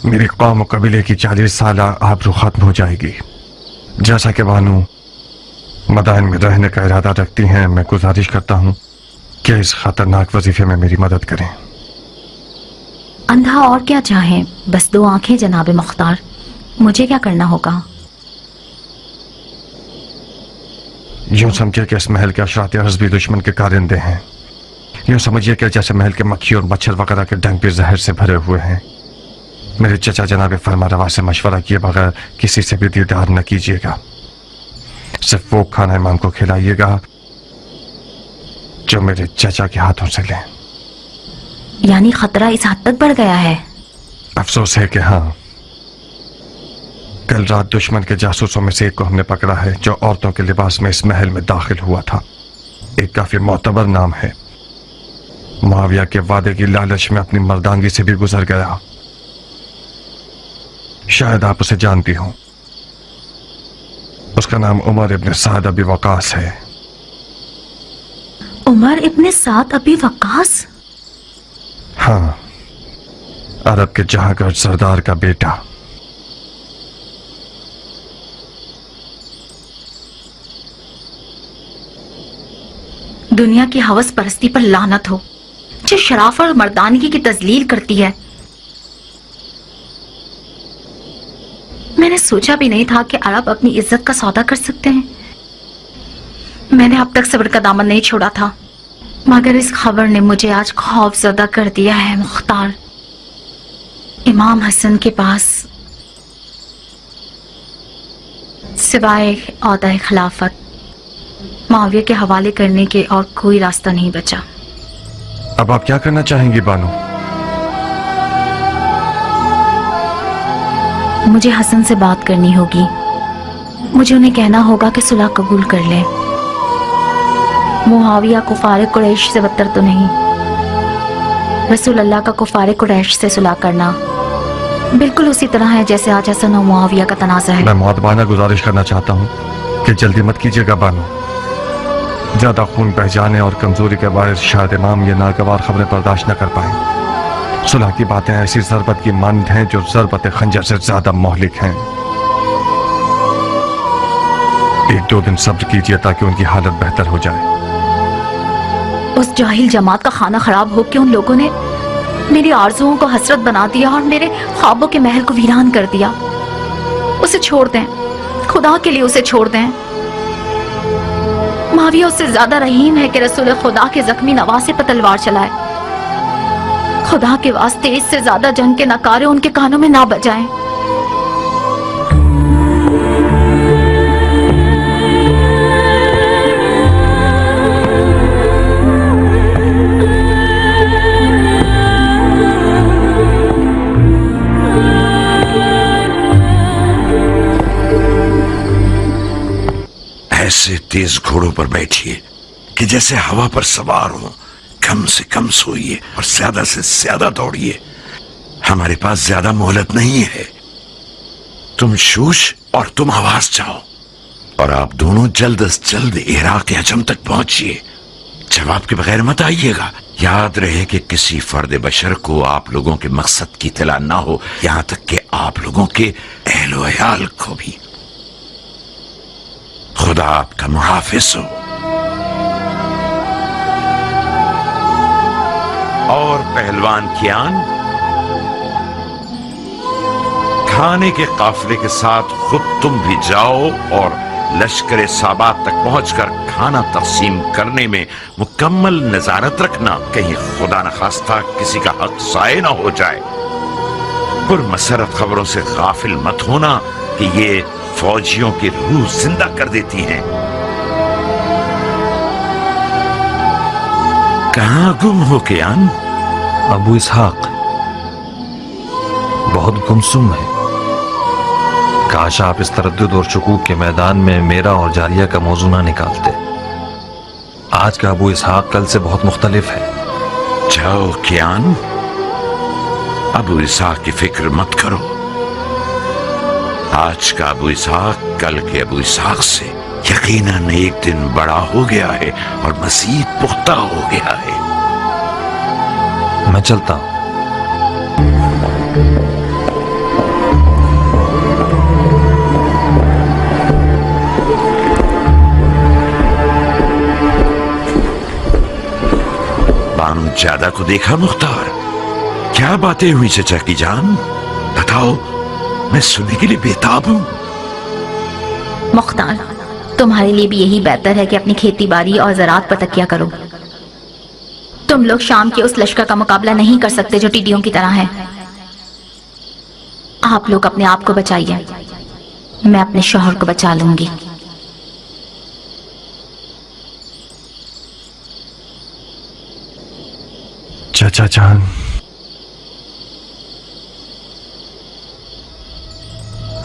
मेरी कौम कबीले की 40 साल आबरू खत्म हो जाएगी। जैसा कि बानू मदाइन में रहने का इरादा रखती हैं, मैं गुजारिश करता हूं कि इस खतरनाक वजीफे में मेरी मदद करें। अंधा और क्या चाहे, बस 2 आंखें जनाब मुख्तार। मुझे क्या करना होगा? यूं समझिए कि इस महल के अशरात अर्ज़ भी दुश्मन के कारिंदे हैं। यूं समझिए कि जैसे महल के मक्खी और मच्छर वगैरह के डंक भी जहर से भरे हुए हैं। मेरे चचा जनाब फरमा रवा से मशवरा किए बगैर किसी से भी दीदार न कीजिएगा। सिर्फ वो खाना इमाम को खिलाइएगा जो मेरे चचा के हाथों से लें। यानी खतरा इस हद तक बढ़ गया है? अफसोस है कि हाँ। कल रात दुश्मन के जासूसों में से एक को हमने पकड़ा है जो औरतों के लिबास में इस महल में दाखिल हुआ था। एक काफी मोतबर नाम है। मुआविया के वादे की लालच में अपनी मर्दानगी से भी गुजर गया। शायद आप उसे जानती हो। उसका नाम उमर इब्न साद अबी वकास है। उमर इब्न साद अबी वकास? हाँ, अरब के जहांगीर सरदार का बेटा। दुनिया की हवस परस्ती पर लानत हो, जो शराफत और मर्दानगी की तजलील करती है। मैंने सोचा भी नहीं था कि अरब अपनी इज्जत का सौदा कर सकते हैं। मैंने अब तक सब्र का दामन नहीं छोड़ा था, मगर इस खबर ने मुझे आज खौफजदा कर दिया है मुख्तार। इमाम हसन के पास सिवाय औहदा खिलाफत मुआविया के हवाले करने के और कोई रास्ता नहीं बचा। अब आप क्या करना चाहेंगी बानू? मुझे हसन से बात करनी होगी। मुझे उन्हें कहना होगा कि सुलह कबूल कर ले। मुआविया कुफार कुरैश से बदतर तो नहीं, रसूल अल्लाह का कुफारे कुरैश से सुलह करना बिल्कुल उसी तरह है जैसे आज हसन और मुआविया का तनाज़ा है। मैं मुअद्दबाना गुजारिश करना चाहता हूँ कि जल्दी मत कीजिएगा बानो। ज्यादा खून बह जाने और कमजोरी के बायस शायद इमाम ये नागवार खबरें बर्दाश्त न कर पाए। सुलह की बातें ऐसी ज़रबत की मानद हैं जो ज़रबत खंजर से ज्यादा मोहलिक हैं। 1-2 दिन सब्र कीजिए ताकि उनकी हालत बेहतर हो जाए। उस जाहिल जमात का खाना खराब हो के उन लोगों ने मेरी आरज़ुओं को हसरत बना दिया और मेरे ख्वाबों के महल को वीरान कर दिया। उसे छोड़ दें, खुदा के लिए उसे छोड़ दें। मुआविया उससे ज्यादा रहीम है कि रसूल खुदा के जख्मी नवासे पर तलवार चलाए। खुदा के वास्ते इससे ज्यादा जंग के नकारे उनके कानों में ना बजाएं। ऐसे तेज घोड़ों पर बैठिए कि जैसे हवा पर सवार हो, कम से कम सोइए और ज्यादा से ज्यादा दौड़िए। हमारे पास ज्यादा मोहलत नहीं है। तुम शूश और तुम आवाज जाओ और आप दोनों जल्द से जल्द इराक अजम तक पहुंचिए। जवाब के बगैर मत आइएगा। याद रहे कि किसी फर्द बशर को आप लोगों के मकसद की इत्तला ना हो, यहां तक कि आप लोगों के अहलो अयाल को भी। खुदा आपका मुहाफिज हो। और पहलवान कियान, खाने के काफिले के साथ खुद तुम भी जाओ और लश्कर साबात तक पहुंचकर खाना तकसीम करने में मुकम्मल नजारत रखना, कहीं खुदा न खास्ता किसी का हक ज़ाये न हो जाए। पुरमसरत खबरों से गाफिल मत होना कि ये फौजियों की रूह जिंदा कर देती हैं। कहां गुम हो कियान? अबू इसहाक बहुत गुमसुम है। काश आप इस तरद्दुद और शुकूक के मैदान में मेरा और जारिया का मौजू ना निकालते। आज का अबू इसहाक कल से बहुत मुख्तलिफ है। जाओ कियान, अबू इसहाक की फिक्र मत करो। आज का अबू इसहाक कल के अबू इसहाक से यकीनन एक दिन बड़ा हो गया है और मज़ीद पुख्ता हो गया है। मैं चलता हूं। बानू ज्यादा को देखा मुख्तार? क्या बातें हुई चचा की जान? बताओ, मैं सुनने के लिए बेताब हूं। मुख्तार, तुम्हारे लिए भी यही बेहतर है कि अपनी खेती बाड़ी और ज़राअत पर तकिया करो। तुम लोग शाम के उस लश्कर का मुकाबला नहीं कर सकते जो टिड्डियों की तरह है। आप लोग अपने आप को बचाइए, मैं अपने शौहर को बचा लूंगी। चाचा जान,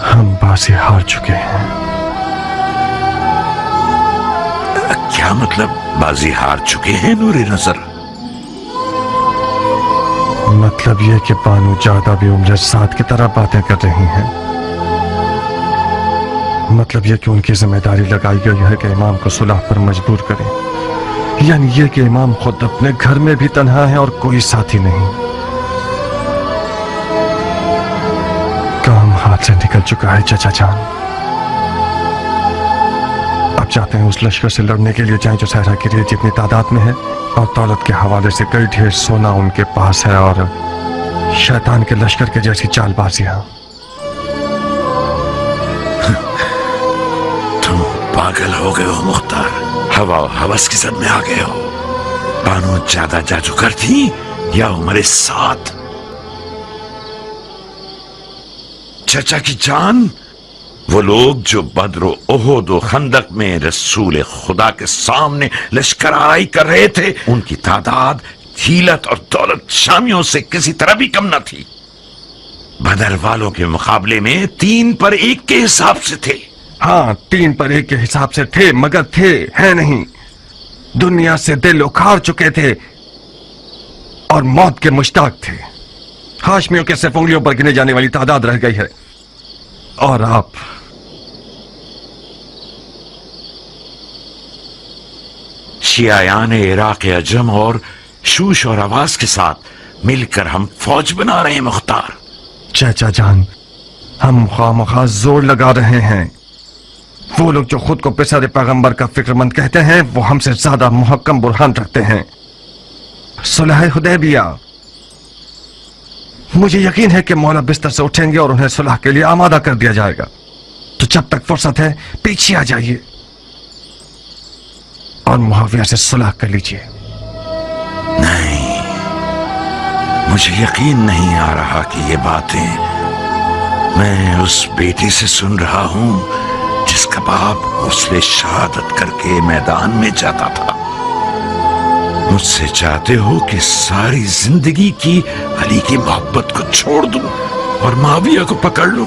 हम बाजी हार चुके हैं। क्या मतलब बाजी हार चुके हैं नूरे नजर? मतलब ये कि बानू ज्यादा भी उम्र साथ की तरह बातें कर रही हैं। मतलब ये कि उनकी जिम्मेदारी लगाई गई है कि इमाम को सुलह पर मजबूर करें। यानी ये कि इमाम खुद अपने घर में भी तन्हा है और कोई साथी नहीं। काम हाथ से निकल चुका है चाचा जान। अब चाहते हैं उस लश्कर से लड़ने के लिए जाएं जो सहरा की रेत जितनी तादाद में है, और दौलत के हवाले से कई ढेर सोना उनके पास है, और शैतान के लश्कर के जैसी चालबाजियां। तुम पागल हो गए हो मुख्तार, हवा और हवस की जद में आ गए हो। बानू ज्यादा जादूगर थी या हमारे साथ? चचा की जान, वो लोग जो बद्र ओहद और खंदक में रसूल खुदा के सामने लश्कराई कर रहे थे, उनकी तादाद हिलत और दौलत शामियों से किसी तरह भी कम न थी। बदर वालों के मुकाबले में 3 पर 1 के हिसाब से थे। हाँ, 3 पर 1 के हिसाब से थे, मगर थे है नहीं। दुनिया से दिल उखाड़ चुके थे। और मौत के मुश्ताक थे। हाशमियों के सिर्फ उंगलियों पर गिने जाने वाली तादाद रह गई है, और आप शियायान इराक अजम और शूश और आवाज के साथ मिलकर हम फौज बना रहे हैं मुख्तार। चाचा जान, हम खामखा जोर लगा रहे हैं। वो लोग जो खुद को पिसर पैगंबर का फिक्रमंद कहते हैं, वो हमसे ज्यादा मुहक्कम बुरहान रखते हैं। सुलह हुदैबिया, मुझे यकीन है कि मौला बिस्तर से उठेंगे और उन्हें सुलह के लिए आमादा कर दिया जाएगा। तो जब तक फुर्सत है पीछे आ जाइए और मुआविया से सुलह कर लीजिए। नहीं, मुझे यकीन नहीं आ रहा कि ये बातें मैं उस बेटी से सुन रहा हूं जिसका बाप उसने शहादत करके मैदान में जाता था। मुझसे चाहते हो कि सारी जिंदगी की अली की मोहब्बत को छोड़ दूं और माविया को पकड़ लूं,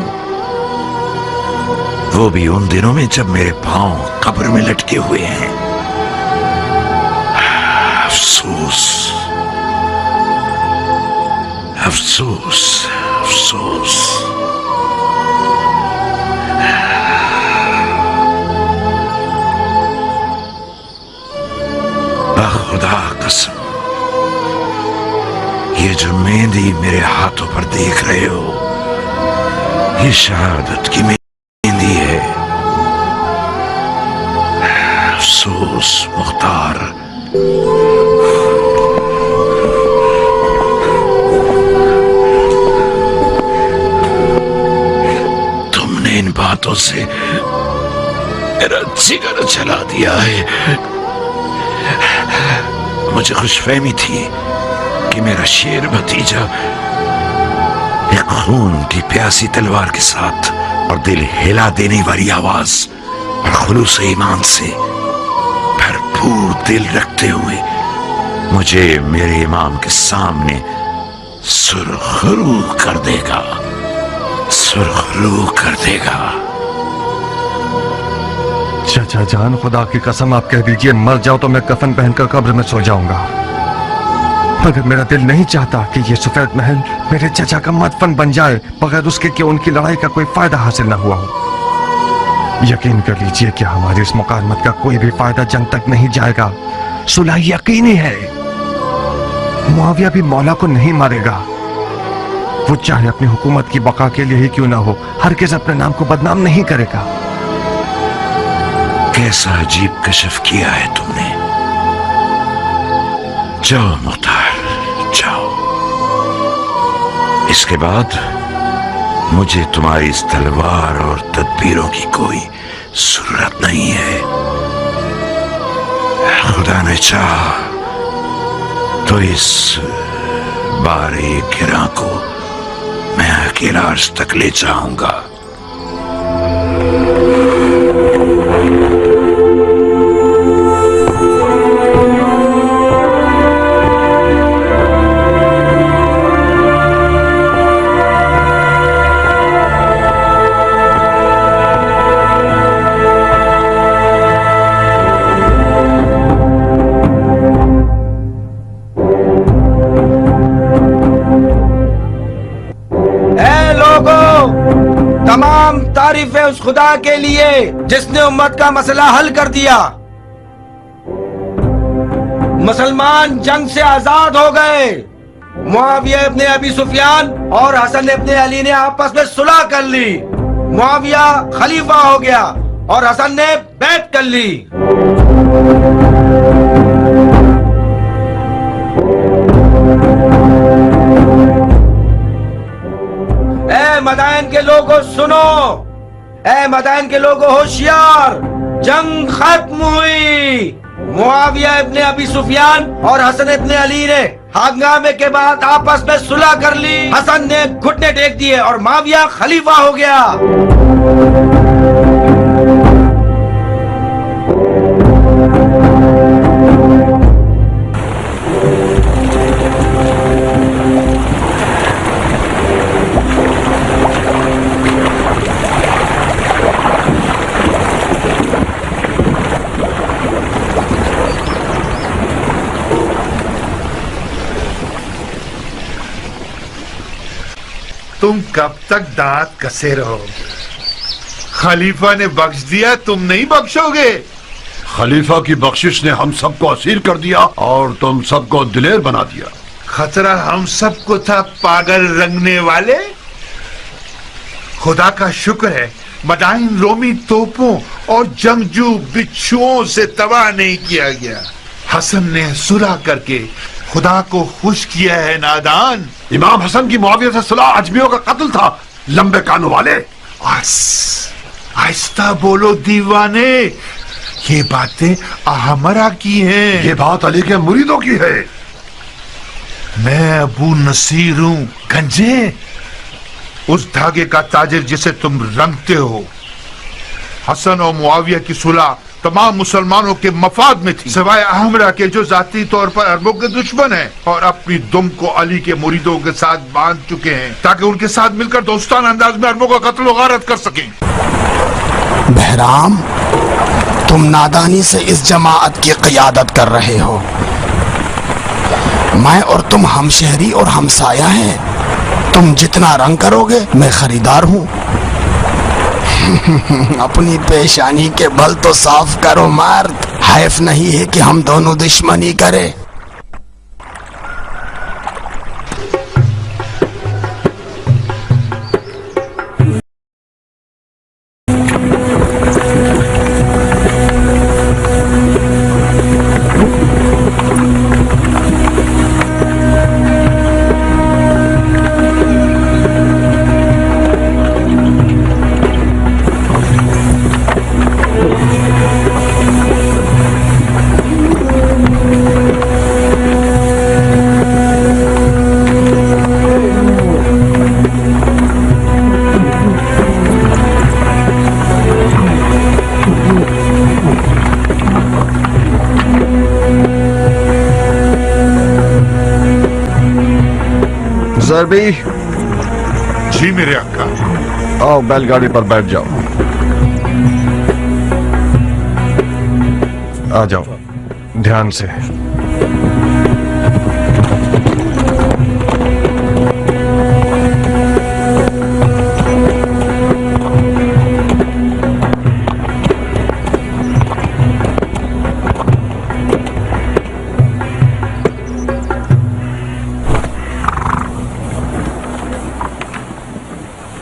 वो भी उन दिनों में जब मेरे पांव कब्र में लटके हुए हैं। अफसोस, अफसोस, अफसोस। खुदा कसम, ये जो मेहंदी मेरे हाथों पर देख रहे हो, ये शहादत की मेहंदी है। अफसोस मुख्तार, तुमने इन बातों से मेरा जिगर जला दिया है। मुझे खुशफहमी थी कि मेरा शेर भतीजा एक खून की प्यासी तलवार के साथ और दिल हिला देने वाली आवाज और खुलूस ईमान से भरपूर दिल रखते हुए मुझे मेरे इमाम के सामने सुरखरू कर देगा, सुरखरू कर देगा। चाचा जान, खुदा की कसम आप कह दीजिए मर जाओ तो मैं कफन पहनकर कब्र में सो जाऊंगा, मगर मेरा दिल नहीं चाहता कि ये सफेद महल मेरे चाचा का मदफन बन जाए बगैर उसके कि उनकी लड़ाई का कोई फायदा हासिल न हुआ हो। यकीन कर लीजिए कि हमारी इस मुकादमत का कोई भी फायदा जंग तक नहीं जाएगा। सुलह यकीनी है। मुआविया भी मौला को नहीं मारेगा। वो चाहे अपनी हुकूमत की बका के लिए ही क्यों ना हो, हरगिज़ अपने नाम को बदनाम नहीं करेगा। कैसा अजीब कशफ किया है तुमने। जाओ मुख्तार, जाओ। इसके बाद मुझे तुम्हारी इस तलवार और तदबीरों की कोई जरूरत नहीं है। खुदा ने चाहा तो इस बारे गिरा को मैं अकेला अर्श तक ले जाऊंगा। तमाम तारीफें उस खुदा के लिए जिसने उम्मत का मसला हल कर दिया। मुसलमान जंग से आजाद हो गए। मुआविया इब्ने अबी सुफियान और हसन इब्ने अली ने आपस में सुलह कर ली। मुआविया खलीफा हो गया और हसन ने बैत कर ली। ए मदाइन के लोगों सुनो, ए मदाइन के लोगों होशियार, जंग खत्म हुई। मुआविया इब्ने अबी सुफियान और हसन इब्ने अली ने हंगामे के बाद आपस में सुलह कर ली। हसन ने घुटने टेक दिए और मुआविया खलीफा हो गया। तुम कब तक दांत कसे रहो? खलीफा ने बख्श दिया, तुम नहीं बख्शोगे? खलीफा की बख्शिश ने हम सबको असीर कर दिया और तुम सबको दिलेर बना दिया। खतरा हम सबको था, पागल रंगने वाले। खुदा का शुक्र है मदाइन रोमी तोपों और जंगजू बिच्छुओं से तबाह नहीं किया गया। हसन ने सुलह करके खुदा को खुश किया है नादान। इमाम हसन की मुआविया से सुलह अजमियों का कत्ल था, लंबे कानों वाले। आहिस्ता बोलो दीवाने, ये बातें अहमरा की हैं। ये बात अली के मुरीदों की है। मैं अबू नसीर हूं गंजे, उस धागे का ताजिर जिसे तुम रंगते हो। हसन और मुआविया की सुलह तमाम मुसलमानों के मफाद में थी, सिवाय अहमरा के जो जाती तौर पर अरबों के दुश्मन हैं और अपनी दुम को अली के मुरीदों के साथ बांध चुके हैं ताकि उनके साथ मिलकर दोस्ताना अंदाज में अरबों का कत्ल व गारत कर सकें। बहराम, तुम नादानी से इस जमाअत की क़ियादत कर रहे हो। मैं और तुम हमशहरी और हमसाया हैं। तुम जितना रंग करोगे मैं खरीदार हूं। अपनी पेशानी के बल तो साफ करो मर्द, हैफ नहीं है कि हम दोनों दुश्मनी करें। जरबी, जी मेरे अक्का। आओ बैलगाड़ी पर बैठ जाओ। आ जाओ ध्यान से।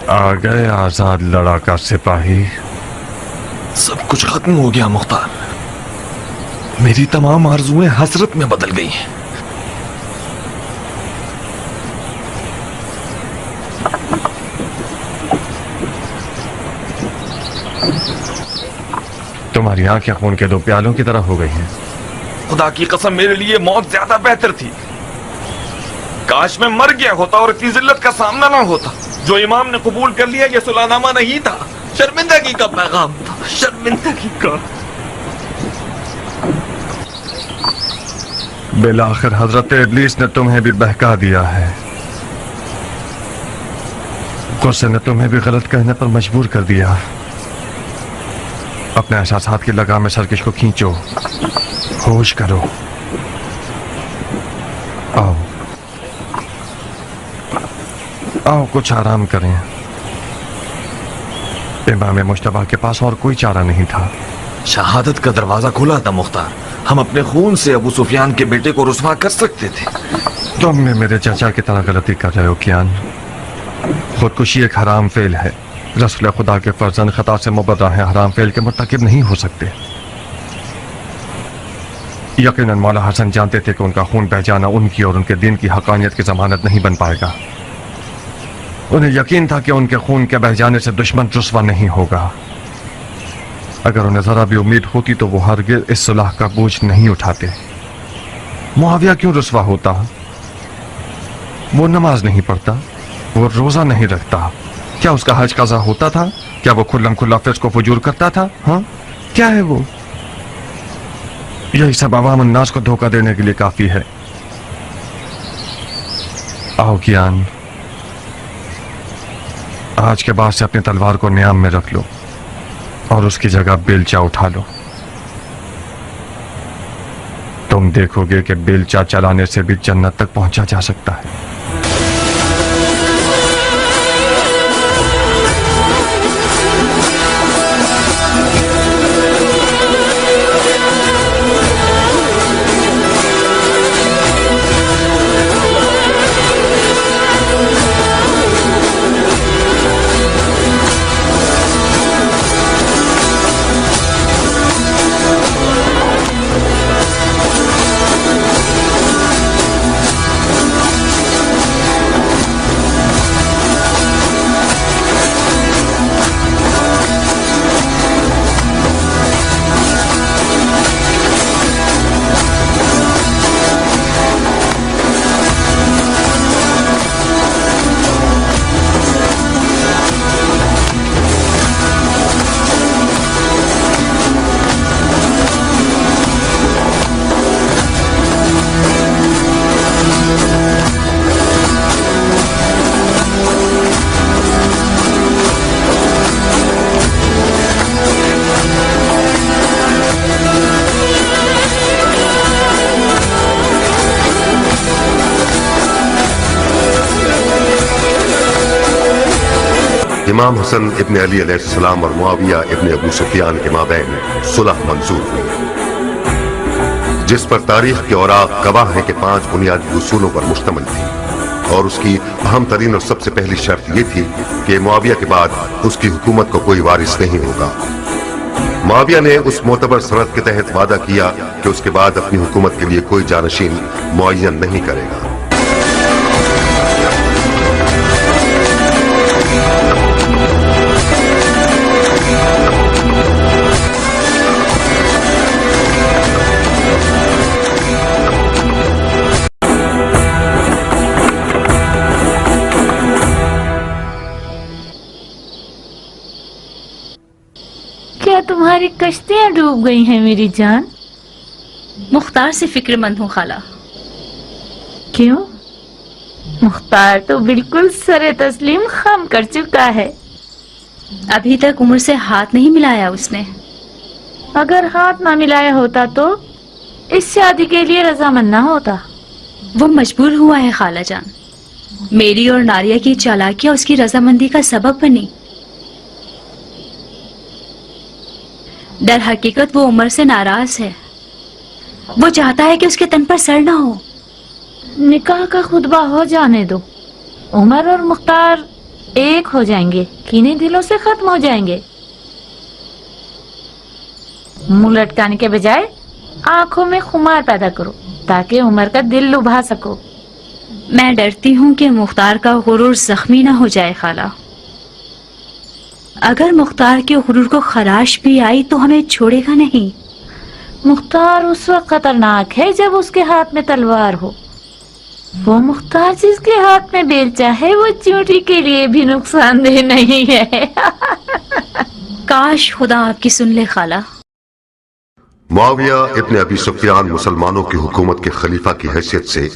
आ गए आजाद लड़ाका सिपाही। सब कुछ खत्म हो गया मुख्तार। मेरी तमाम आरजुएं हसरत में बदल गई हैं। तुम्हारी आंखें खून के दो प्यालों की तरह हो गई हैं। खुदा की कसम, मेरे लिए मौत ज्यादा बेहतर थी। काश मैं मर गया होता और इतनी जिल्लत का सामना ना होता। जो इमाम ने कबूल कर लिया ये सुलहनामा नहीं था, शर्मिंदगी का पैगाम था, शर्मिंदगी का। बिलाखिर हजरत इब्लीस ने तुम्हें भी बहका दिया है। गुस्से ने तुम्हें भी गलत कहने पर मजबूर कर दिया। अपने एहसासात की लगाम में सरकश को खींचो, होश करो। आओ आओ कुछ आराम करें। इमाम मुश्तबा के पास और कोई चारा नहीं था। शहादत का दरवाजा खुला था मुख्तार। हम अपने खून से अबू सुफियान के बेटे को रुसवा कर सकते थे। तुम में मेरे चाचा की तरह गलती कर रहे हो कियान। खुदकुशी एक हराम फेल है। रसूल खुदा के फर्जंद खता से मुबर्रा है, हराम फेल के मुर्तकिब नहीं हो सकते। यकीनन मौला हसन जानते थे कि उनका खून बह जाना उनकी और उनके दीन की हकानियत की जमानत नहीं बन पाएगा। उन्हें यकीन था कि उनके खून के बह जाने से दुश्मन रुसवा नहीं होगा। अगर उन्हें जरा भी उम्मीद होती तो वो हरगिज़ इस सुलह का बोझ नहीं उठाते। मुआविया क्यों रुसवा होता? वो नमाज नहीं पढ़ता, वो रोजा नहीं रखता। क्या उसका हज कज़ा होता था? क्या वो खुल्लम खुल्ला फिस्क व फुजूर करता था? हाँ, क्या है वो? यही सब अवाम अन्नास को धोखा देने के लिए काफी है। आओ कियान, आज के बाद से अपनी तलवार को नियाम में रख लो और उसकी जगह बेलचा उठा लो। तुम देखोगे कि बेलचा चलाने से भी जन्नत तक पहुंचा जा सकता है। امام حسن ابن علی علیہ السلام اور معاویہ ابن ابو سفیان کے مابین صلح منظور ہوئی، جس پر تاریخ کے اوراق گواہ ہیں کہ 5 بنیادی اصولوں پر مشتمل تھی، اور اس کی اہم ترین اور سب سے پہلی شرط یہ تھی کہ معاویہ کے بعد اس کی حکومت کو کوئی وارث نہیں ہوگا۔ معاویہ نے اس معتبر سند کے تحت وعدہ کیا کہ اس کے بعد اپنی حکومت کے لیے کوئی جانشین معین نہیں کرے گا۔ کیا تمہاری کشتیاں ڈوب گئی ہیں میری جان؟ مختار سے فکر مند ہوں خالہ۔ کیوں؟ مختار تو بالکل سر تسلیم خم کر چکا ہے۔ ابھی تک عمر سے ہاتھ نہیں ملایا اس نے۔ اگر ہاتھ نہ ملایا ہوتا تو اس شادی کے لیے رضامند نہ ہوتا۔ وہ مجبور ہوا ہے خالہ جان، میری اور ناریہ کی چالاکیاں اس کی رضامندی کا سبب بنی۔ در حقیقت وہ عمر سے ناراض ہے، وہ چاہتا ہے کہ اس کے تن پر سر نہ ہو۔ نکاح کا خطبہ ہو جانے دو، عمر اور مختار ایک ہو جائیں گے، کینے دلوں سے ختم ہو جائیں گے۔ منہ لٹکانے کے بجائے آنکھوں میں خمار پیدا کرو تاکہ عمر کا دل لبھا سکو۔ میں ڈرتی ہوں کہ مختار کا غرور زخمی نہ ہو جائے خالہ۔ اگر مختار کے غرور کو خراش بھی آئی تو ہمیں چھوڑے گا نہیں۔ مختار اس وقت خطرناک ہے جب اس کے ہاتھ میں تلوار ہو۔ وہ مختار جس کے ہاتھ میں بیلچا ہے وہ چیونٹی کے لیے بھی نقصان دہ نہیں ہے۔ کاش خدا آپ کی سن لے خالہ۔ معاویہ ابن ابی سفیان مسلمانوں کی حکومت کے خلیفہ کی حیثیت سے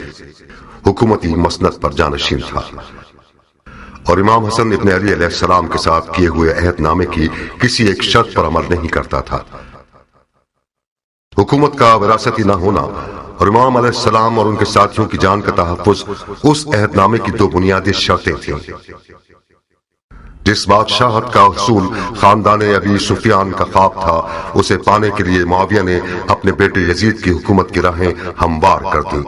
حکومتی مسند پر جانشین تھا، اور امام حسن ابن علی علیہ السلام کے ساتھ کیے ہوئے عہد نامے کی کسی ایک شرط پر عمل نہیں کرتا تھا۔ حکومت کا وراثتی نہ ہونا اور امام علیہ السلام اور ان کے ساتھیوں کی جان کا تحفظ اس عہد نامے کی 2 بنیادی شرطیں تھیں۔ جس بادشاہت کا حصول خاندان ابی سفیان کا خواب تھا، اسے پانے کے لیے معاویہ نے اپنے بیٹے یزید کی حکومت کی راہیں ہموار کر دیں،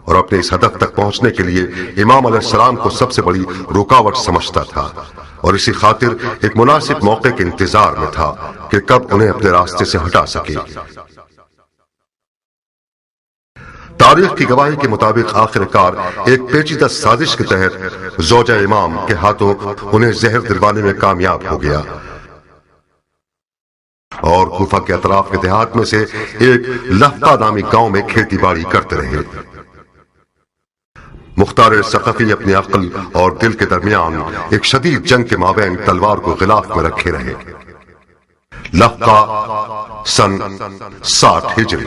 اور اپنے اس ہدف تک پہنچنے کے لیے امام علیہ السلام کو سب سے بڑی رکاوٹ سمجھتا تھا، اور اسی خاطر ایک مناسب موقع کے انتظار میں تھا کہ کب انہیں اپنے راستے سے ہٹا سکے۔ تاریخ کی گواہی کے مطابق آخر کار ایک پیچیدہ سازش کے تحت زوجہ امام کے ہاتھوں انہیں زہر دلوانے میں کامیاب ہو گیا، اور کوفہ کے اطراف کے دیہات میں سے ایک لہفہ نامی گاؤں میں کھیتی باڑی کرتے رہے۔ مختار ثقفی اپنی عقل اور دل کے درمیان ایک شدید جنگ کے مابین تلوار کو غلاف میں رکھے رہے۔ لہفہ سن 60 ہجری۔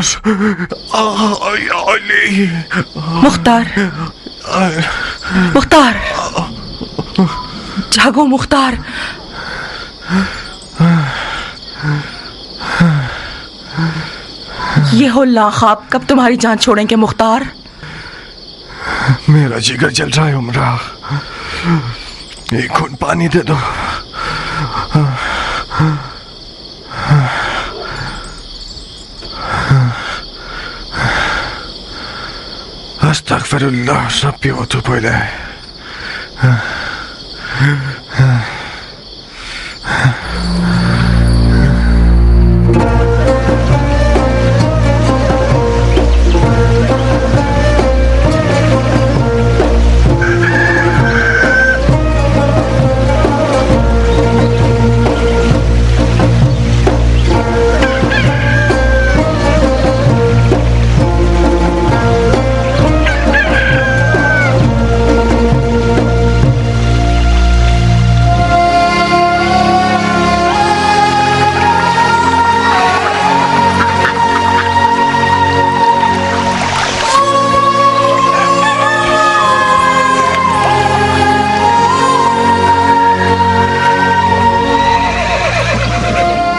Dios. Ay, Ali. Mukhtar Mukhtar जागो मुख्तार ये हो लाखाब कब तुम्हारी जान छोड़ेंगे मुख्तार मेरा जिगर जल रहा है उमरा एक घूंट पानी दे दो अस्तगफिरुल्लाह रब्बी व अतूबु इलैह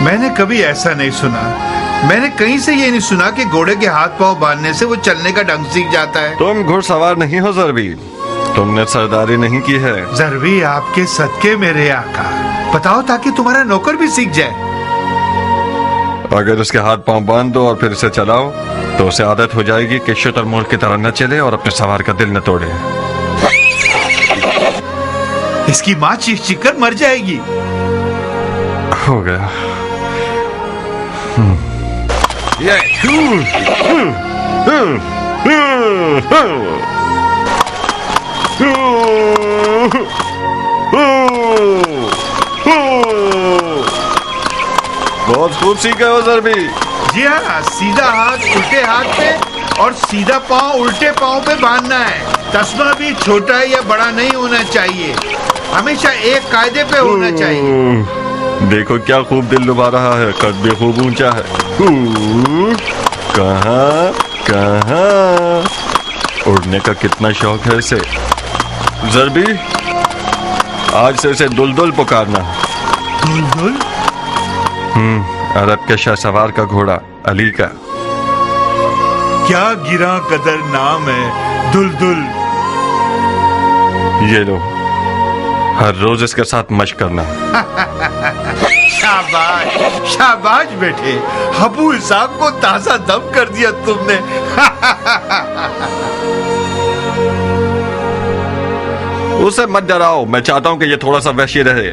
मैंने कभी ऐसा नहीं सुना। मैंने कहीं से ये नहीं सुना कि घोड़े के हाथ पांव बांधने से वो चलने का ढंग सीख जाता है। तुम घुड़सवार नहीं हो ज़रबी, तुमने सरदारी नहीं की है। ज़रबी आपके सदके मेरे आका, बताओ ताकि तुम्हारा नौकर भी सीख जाए। अगर उसके हाथ पांव बांध दो और फिर इसे चलाओ तो उसे आदत हो जाएगी कि शुतुरमुर्ग की तरह न चले और अपने सवार का दिल न तोड़े। इसकी माँ चीख चीख कर मर जाएगी। हो गया। बहुत खूब सीखे हो ज़रबी। जी हाँ, सीधा हाथ उल्टे हाथ पे और सीधा पाँव उल्टे पाँव पे बांधना है। तस्मा भी छोटा या बड़ा नहीं होना चाहिए, हमेशा एक कायदे पे होना चाहिए। देखो क्या खूब दिल लुभा रहा है, कद भी खूब ऊंचा है। कहाँ कहाँ उड़ने का कितना शौक है इसे। ज़रबी, आज से इसे दुलदुल पुकारना। दुलदुल? अरब के शाहसवार का घोड़ा अली का। क्या गिरा कदर नाम है दुलदुल। ये लो, हर रोज इसके साथ मशक करना। शाबाश शाबाश बेटे, अबू इसाक को ताजा दम कर दिया तुमने। उसे मत डराओ, मैं चाहता हूं कि ये थोड़ा सा वहशी रहे।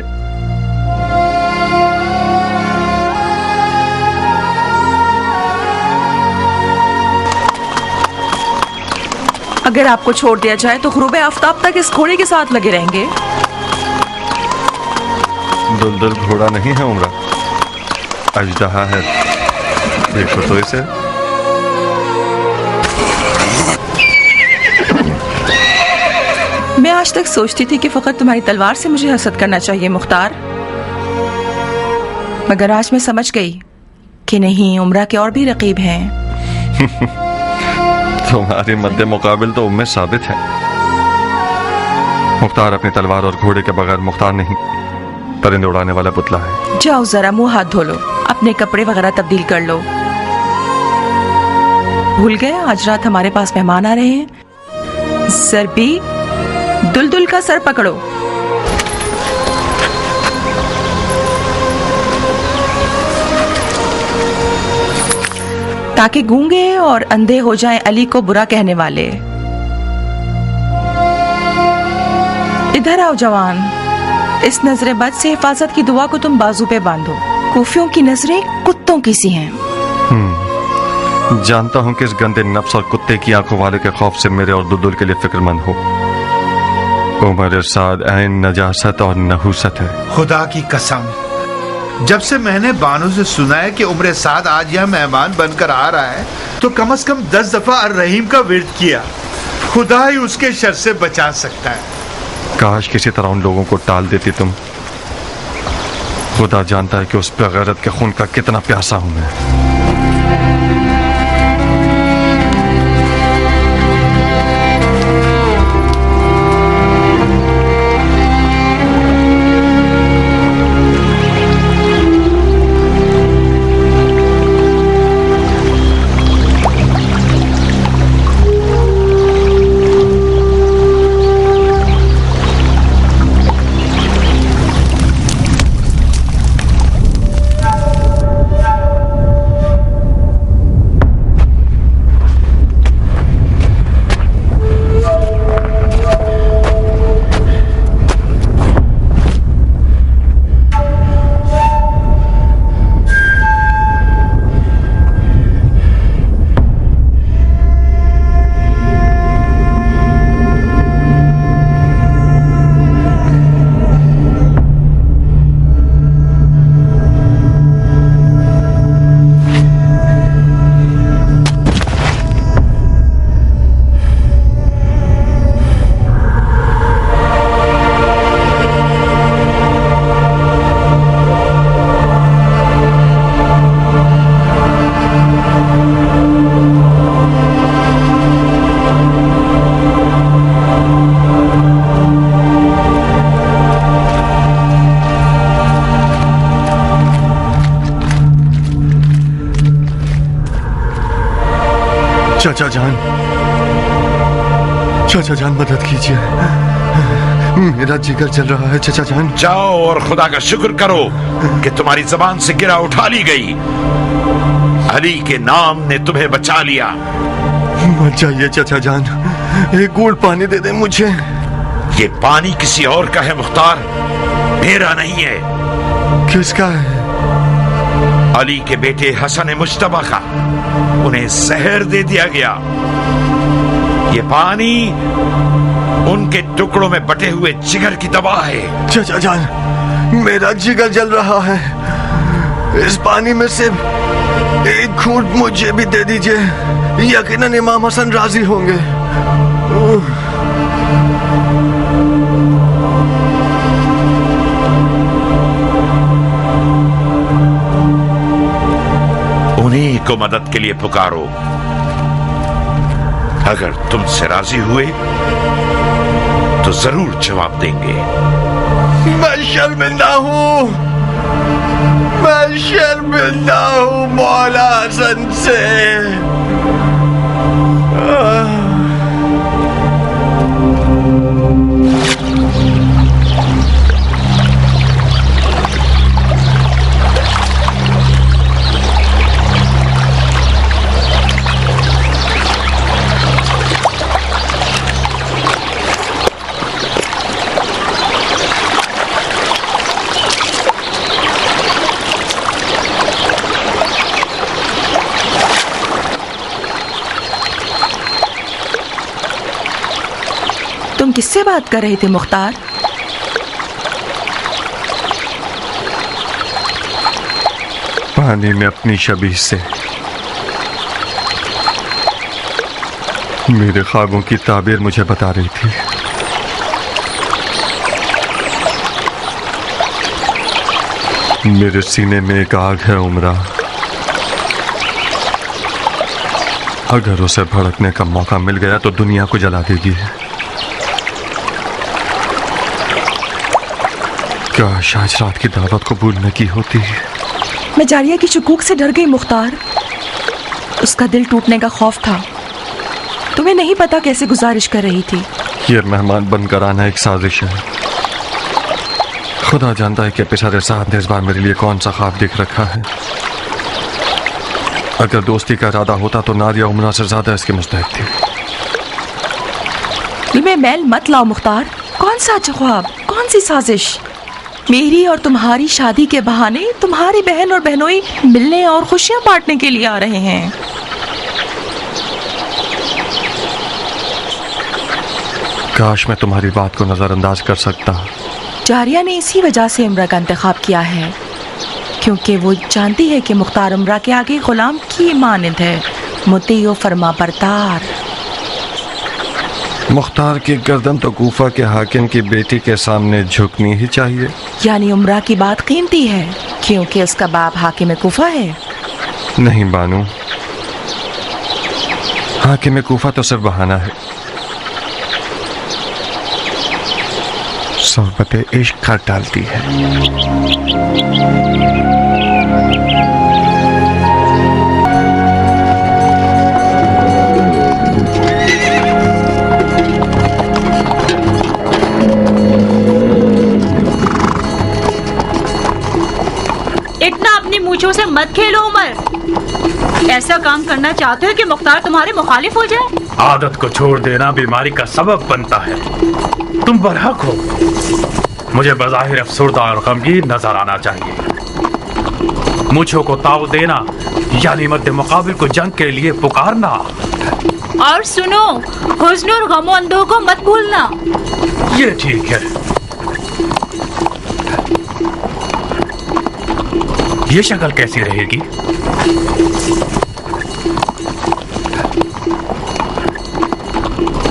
अगर आपको छोड़ दिया जाए तो ग़ुरूब आफ़ताब तक इस घोड़े के साथ लगे रहेंगे। दुलदुल घोड़ा नहीं है उमरा, अजदहा है। देखो तो इसे। मैं आज तक सोचती थी कि फकत तुम्हारी तलवार से मुझे हसद करना चाहिए मुख्तार, मगर आज मैं समझ गई कि नहीं, उमरा के और भी रकीब हैं। तुम्हारे मद्दे मुकाबिल तो उम्मे साबित है। मुख्तार अपनी तलवार और घोड़े के बगैर मुख्तार नहीं, परिंदे उड़ाने वाला पुतला है। जाओ जरा मुंह हाथ धो लो, अपने कपड़े वगैरह तब्दील कर लो। भूल गए आज रात हमारे पास मेहमान आ रहे हैं। ज़रबी, दुलदुल का सर पकड़ो। ताकि गूंगे और अंधे हो जाएं अली को बुरा कहने वाले। इधर आओ जवान, इस नजरे बद से हिफाजत की दुआ को तुम बाजू पे बांधो। कूफियों की नजरें कुत्तों की सी हैं। जानता हूं कि इस गंदे नफ्स और कुत्ते की आंखों वाले के खौफ से मेरे और दुलदुल के लिए फिक्रमंद हो। उमर साद ऐन नजासत और नहूसत है। खुदा की कसम, जब से मैंने बानो से सुना है कि उम्र साद आज यहाँ मेहमान बनकर आ रहा है, तो कम से कम 10 दफा अर रहीम का विर्द किया। खुदा ही उसके शर से बचा सकता है। काश किसी तरह उन लोगों को टाल देती तुम। खुदा जानता है कि उस बेगैरत के खून का कितना प्यासा हूं मैं। चाचा जान मदद कीजिए, मेरा जिगर जल रहा है चाचा जान। जाओ और खुदा का शुक्र करो कि तुम्हारी जबान से गिरा उठा ली गई। अली के नाम ने तुम्हें बचा लिया। मत जाइए चाचा जान, एक घूंट पानी दे दे मुझे। ये पानी किसी और का है मुख्तार, मेरा नहीं है। किसका है? अली के बेटे हसन मुश्तबा का। उन्हें जहर दे दिया गया। ये पानी उनके टुकड़ों में बटे हुए जिगर की दवा है। चाचा जान, मेरा जिगर जल रहा है, इस पानी में से एक घूंट मुझे भी दे दीजिए, यकीनन इमाम हसन राजी होंगे। उन्हीं को मदद के लिए पुकारो। अगर तुमसे राजी हुए तो जरूर जवाब देंगे। मैं शर्मिंदा हूँ मौला हसन से। तुम किससे बात कर रहे थे मुख्तार? पानी में अपनी शबीह से। मेरे ख्वाबों की ताबीर मुझे बता रही थी। मेरे सीने में एक आग है उमरा, अगर उसे भड़कने का मौका मिल गया तो दुनिया को जला देगी। काश आज रात की दावत कबूल न की होती। मैं जारिया की शुकूक से डर गई मुख्तार, उसका दिल टूटने का खौफ था। तुम्हें नहीं पता कैसे गुजारिश कर रही थी। ये मेहमान बनकर आना एक साजिश है। खुदा जानता है कि पिछले साथ ने इस बार मेरे लिए कौन सा ख्वाब देख रखा है। अगर दोस्ती का इरादा होता तो नादिया उमरा से ज्यादा इसकी मुस्तहिक थी। दिल में मैल मत लाओ मुख्तार। कौन सा अच्छा ख्वाब, कौन सी साजिश? मेरी और तुम्हारी शादी के बहाने तुम्हारी बहन और बहनोई मिलने और खुशियां बांटने के लिए आ रहे हैं। काश मैं तुम्हारी बात को नजरअंदाज कर सकता। जारिया ने इसी वजह से उम्रा का इंतखाब किया है, क्योंकि वो जानती है कि मुख्तार उम्रा के आगे गुलाम की मानद है, मुती व फरमा बरदार। मुख्तार की गर्दन तो कूफा के हाकिम की बेटी के सामने झुकनी ही चाहिए। यानी उम्रा की बात कीमती है क्योंकि उसका बाप हाकिम कूफा है। नहीं बानू, हाकिम कूफा तो सिर्फ बहाना है। सोहबत इश्क काट डालती है। इतना अपनी मूंछों से मत खेलो उमर। ऐसा काम करना चाहते हो कि मुख्तार तुम्हारे मुखालिफ हो जाए? आदत को छोड़ देना बीमारी का सबब बनता है। तुम बरहक हो। मुझे बज़ाहिर अफसरदा और गमगीन नजर आना चाहिए। मूंछों को ताव देना यानी मद्दे मुकाबिल को जंग के लिए पुकारना। और सुनो, हुस्न और गमो अंदों को मत भूलना। ये ठीक है। ये शक्ल कैसी रहेगी?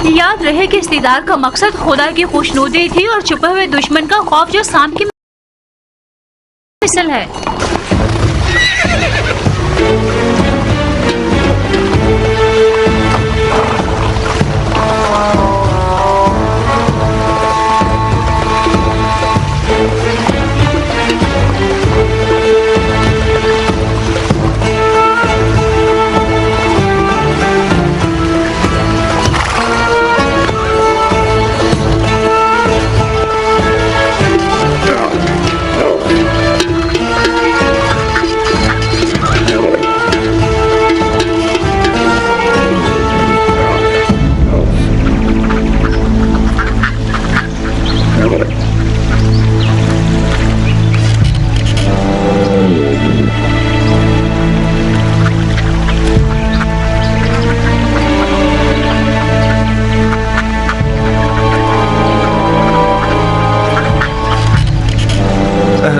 याद रहे कि इस्तिदार का मकसद खुदा की खुशनुदी थी और छुपे हुए दुश्मन का खौफ जो सांप की मिसल है।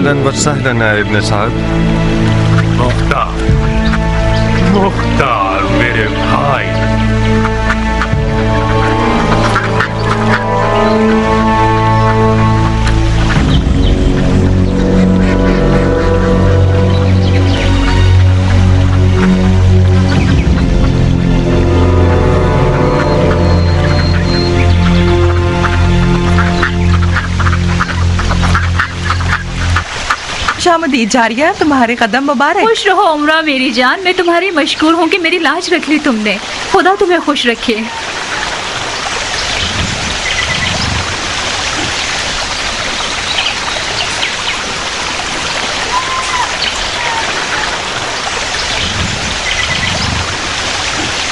अहलन व सहलन नायब ने साहब। मुख्तार, मुख्तार मेरे भाई। खुशामदीद जारिया, तुम्हारे कदम मुबारक। खुश रहो उमरा मेरी जान, मैं तुम्हारी मशकूर हूँ कि मेरी लाज रख ली तुमने। खुदा तुम्हें खुश रखे।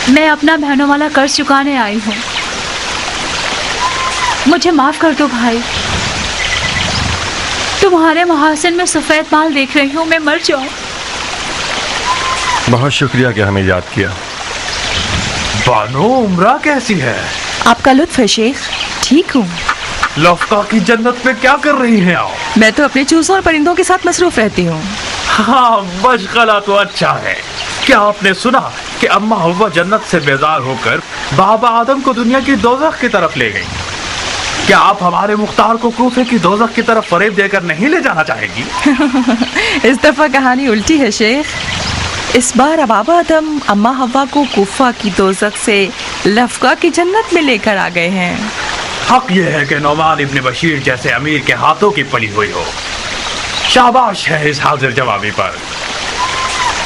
मैं अपना बहनों वाला कर्ज चुकाने आई हूँ, मुझे माफ कर दो भाई। तुम्हारे महासन में सफेद बाल देख रही हूँ, मैं मर जाऊं। बहुत शुक्रिया कि हमें याद किया। बानो, उमरा कैसी है? आपका लुत्फ है शेख, ठीक हूँ। लफ्का की जन्नत में क्या कर रही हैं आप? मैं तो अपने चूजों और परिंदों के साथ मसरूफ रहती हूँ। हाँ, मशगला तो अच्छा है। क्या आपने सुना कि अम्मा हव्वा जन्नत से बेजार होकर बाबा आदम को दुनिया की दोज़ख की तरफ ले गई? क्या आप हमारे मुख्तार को कूफे की दोज़ख की तरफ फरेब देकर नहीं ले जाना चाहेगी? इस दफा कहानी उल्टी है शेख। इस बार अब बाबा आदम अम्मा हव्वा को कूफा की दोज़ख से लफ्का की जन्नत में लेकर आ गए हैं। हक ये है कि नौमान इब्न बशीर जैसे अमीर के हाथों की पली हुई हो। शाबाश है इस हाजिर जवाबी पर।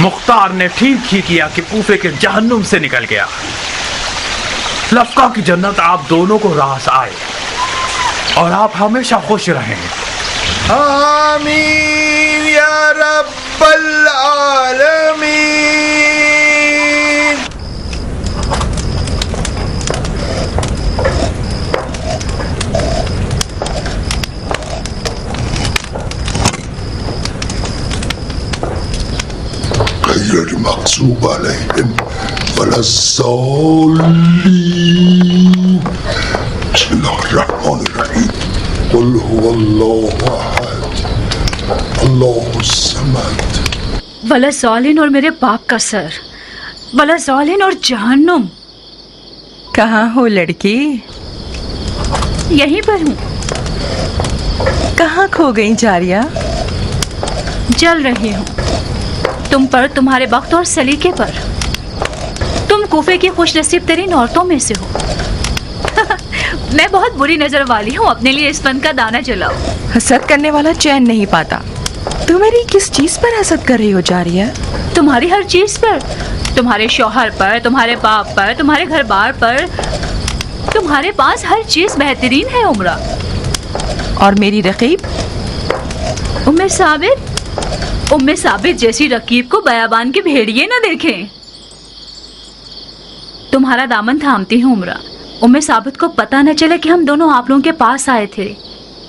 मुख्तार ने ठीक ही किया कि कूफे के जहन्नुम से निकल गया। लफ्का की जन्नत आप दोनों को रास आए और आप हमेशा खुश रहें। आमीन या रब्बल आलमीन। غير المغضوب عليهم ولا الضالين. بسم الله الرحمن الرحيم. قل هو الله احد الله الصمد. वला ज़ालिन और मेरे बाप का सर, वला ज़ालिन और जहन्नुम। कहाँ हो लड़की? यहीं पर हूँ। कहाँ खो गई जारिया? जल रही हूँ तुम पर, तुम्हारे वक्त और सलीके पर। तुम कूफे की खुश नसीब तरीन औरतों में से हो। मैं बहुत बुरी नजर वाली हूँ, अपने लिए इस फन का दाना जलाओ। हसद करने वाला चैन नहीं पाता। तुम मेरी किस चीज पर हसद कर रही हो जारिया? तुम्हारी हर चीज पर, तुम्हारे शौहर पर, तुम्हारे बाप पर, तुम्हारे घर बार पर। तुम्हारे पास हर चीज बेहतरीन है उमरा। और मेरी रकीब? उम्मे साबित जैसी रकीब को बयाबान के भेड़िए न देखें। तुम्हारा दामन थामती हूँ उमरा। उम्मे साबित को पता न चले कि हम दोनों आप लोगों के पास आए थे।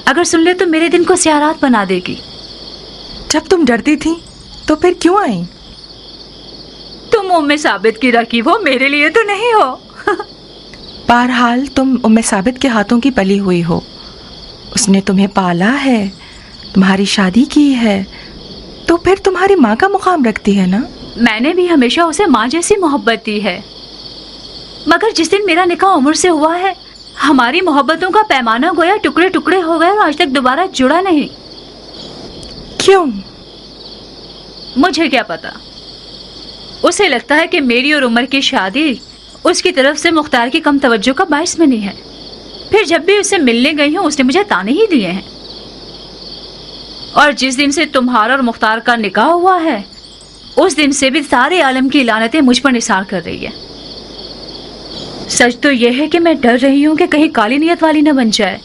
अगर सुन ले तो मेरे दिन को स्यारात बना देगी। जब तुम डरती थी तो फिर क्यों आई? तुम उम्मे साबित की रकीब हो, मेरे लिए तो नहीं हो। बहरहाल तुम उम्मे साबित के हाथों की पली हुई हो। उसने तुम्हें पाला है, तुम्हारी शादी की है, तो फिर तुम्हारी माँ का मुकाम रखती है ना? मैंने भी हमेशा उसे माँ जैसी मोहब्बत दी है, मगर जिस दिन मेरा निकाह उम्र से हुआ है, हमारी मोहब्बतों का पैमाना गोया टुकड़े टुकड़े हो गए और आज तक दोबारा जुड़ा नहीं। क्यों? मुझे क्या पता। उसे लगता है कि मेरी और उमर की शादी उसकी तरफ से मुख्तार की कम तवज्जो का बाइस बनी है। फिर जब भी उसे मिलने गई हूँ उसने मुझे ताने ही दिए हैं। और जिस दिन से तुम्हारा और मुख्तार का निकाह हुआ है, उस दिन से भी सारे आलम की लानतें मुझ पर निसार कर रही है। सच तो यह है कि मैं डर रही हूँ कि कहीं काली नियत वाली न बन जाए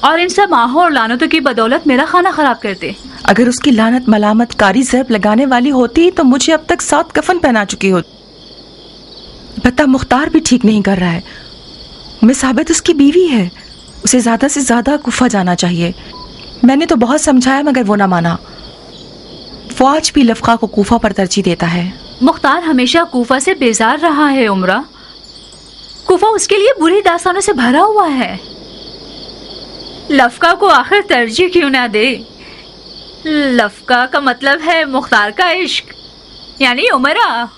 और इन सब आहों और लानतों की बदौलत मेरा खाना खराब कर दे। अगर उसकी लानत मलामत कारी ज़रब लगाने वाली होती तो मुझे अब तक 7 कफन पहना चुकी होती। बता, मुख्तार भी ठीक नहीं कर रहा है। मैं साबित उसकी बीवी है, उसे ज्यादा से ज्यादा कूफा जाना चाहिए। मैंने तो बहुत समझाया मगर वो ना माना। वो आज भी लफ्का को कूफा पर तरजीह देता है। मुख्तार हमेशा कूफा से बेजार रहा है उमरा। कूफा उसके लिए बुरी दास्तानों से भरा हुआ है। लफ्का को आखिर तरजीह क्यों ना दे? लफका का मतलब है मुख्तार का इश्क, यानी उमरा।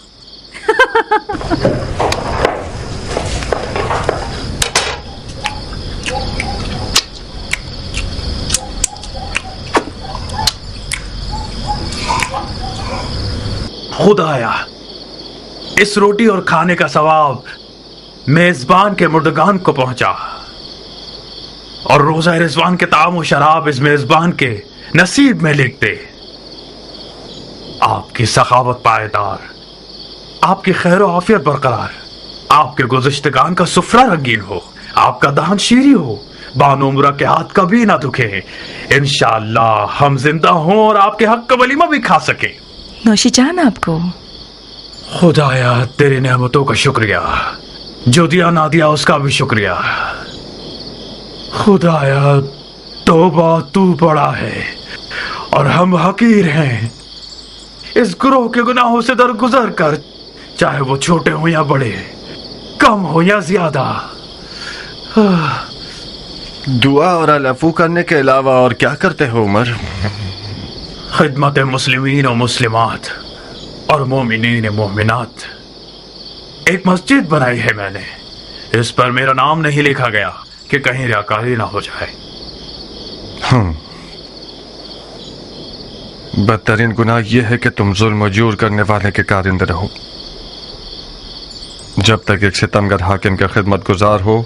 खुदाया, इस रोटी और खाने का सवाब मेजबान के मुर्दगान को पहुंचा, और रोजा रिजवान के ताम और शराब इस मेजबान के नसीब में लिख दे। आपकी सखावत पायदार, आपकी खैर आफियत बरकरार, आपके गुज़िश्तगान का सुफरा रंगीन हो, आपका दहन शीरी हो, बानो उमरा के हाथ कभी ना दुखे। इंशाअल्लाह हम जिंदा हों और आपके हक का वलीमा भी खा सके। नौशीजान आपको। खुदाया तेरी नेमतों का शुक्रिया, जो दिया ना दिया उसका भी शुक्रिया। खुदाया तौबा तू बड़ा है और हम हकीर हैं। इस गुरोह के गुनाहों से दरगुजर कर, चाहे वो छोटे हो या बड़े, कम हो या ज्यादा। दुआ और अलफू करने के अलावा और क्या करते हो उमर? खिदमत मुस्लिमीन और मुस्लिमात और मोमिनीन मोमिनात। एक मस्जिद बनाई है मैंने, इस पर मेरा नाम नहीं लिखा गया कि कहीं रियाकारी ना हो जाए। बदतरीन गुनाह यह है कि तुम जुल्म जूर करने वाले के कारिंदे रहो। जब तक एक सितमगर हाकिम का खिदमत गुजार हो,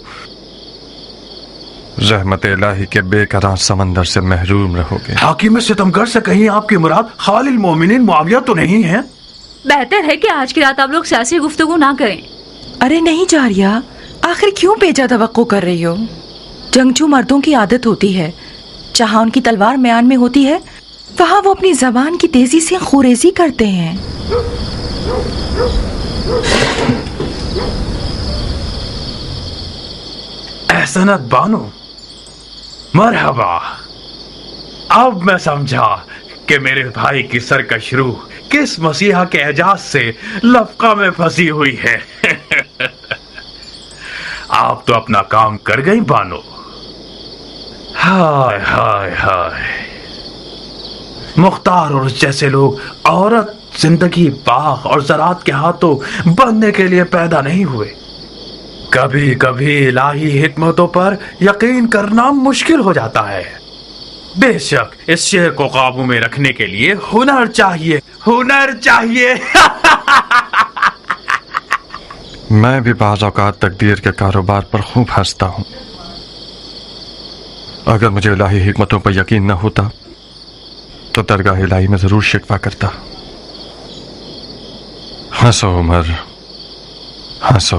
रहमत इलाही के बेकरार समंदर से महरूम रहोगे। हाकिम सितमगर से कहीं आपकी मुराद खालिल मोमिनीन मुआविया तो नहीं है? बेहतर है कि आज की रात आप लोग सियासी गुफ्तगू ना करें। अरे नहीं जारिया, आखिर क्यों बेजा तवक्को कर रही हो? जंगजू मर्दों की आदत होती है, जहाँ उनकी तलवार म्यान में होती है वहाँ वो अपनी जबान की तेजी से खुरेजी करते हैं। एहसनत बानो, मरहबा। अब मैं समझा कि मेरे भाई की सरकश रूह किस मसीहा के एजाज से लफका में फंसी हुई है। आप तो अपना काम कर गई बानो। हाय हाय हाय, मुख्तार और उस जैसे लोग औरत जिंदगी बाग और ज़रात के हाथों बनने के लिए पैदा नहीं हुए। कभी कभी इलाही हिकमतों पर यकीन करना मुश्किल हो जाता है। बेशक इस शेर को काबू में रखने के लिए हुनर चाहिए, हुनर चाहिए। मैं भी बाज़ औक़ात तकदीर के कारोबार पर खूब हंसता हूँ। अगर मुझे इलाही हिकमतों पर यकीन न होता तो दरगाह इलाही में जरूर शिकवा करता। हंसो उमर, हंसो।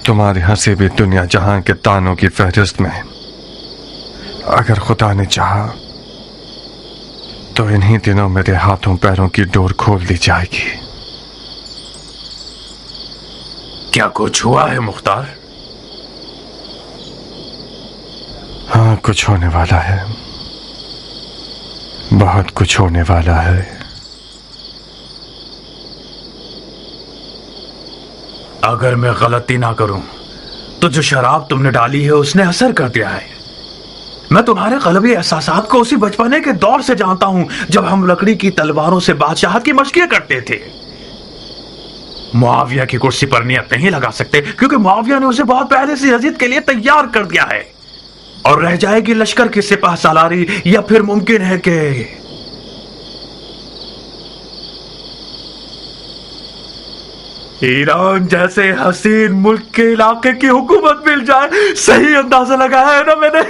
तुम्हारी हंसी भी दुनिया जहां के तानों की फहरिस्त में। अगर खुदा ने चाहा तो इन्हीं दिनों मेरे हाथों पैरों की डोर खोल दी जाएगी। क्या कुछ हुआ है मुख्तार? हाँ, कुछ होने वाला है, बहुत कुछ होने वाला है। अगर मैं गलती ना करूं तो जो शराब तुमने डाली है उसने असर कर दिया है। मैं तुम्हारे क़ल्बी एहसासात को उसी बचपने के दौर से जानता हूं जब हम लकड़ी की तलवारों से बादशाहत की मशक़ें करते थे। मुआविया की कुर्सी पर नियत नहीं लगा सकते क्योंकि मुआविया ने उसे बहुत पहले से यजीद के लिए तैयार कर दिया है, और रह जाएगी लश्कर की सिपाह सालारी, या फिर मुमकिन है कि ईरान जैसे हसीन मुल्क के इलाके की हुकूमत मिल जाए। सही अंदाजा लगाया है ना मैंने?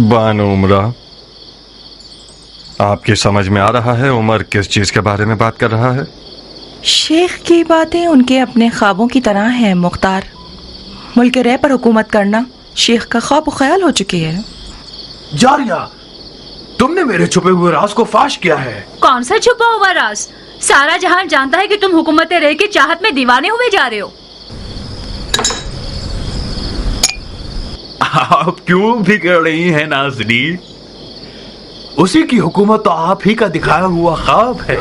बानो उमरा, आपकी समझ में आ रहा है उमर किस चीज के बारे में बात कर रहा है? शेख की बातें उनके अपने ख्वाबों की तरह हैं मुख्तार। मुल्क रे पर हुकूमत करना शेख का ख्वाब ख्याल हो चुकी है। जारिया, तुमने मेरे छुपे हुए राज को फाश किया है। कौन सा छुपा हुआ राज? सारा जहान जानता है कि तुम हुकूमत रह की चाहत में दीवाने हुए जा रहे हो। आप क्यों बिगड़ रही हैं नाज़नी? उसी की हुकूमत तो आप ही का दिखाया हुआ ख्वाब है।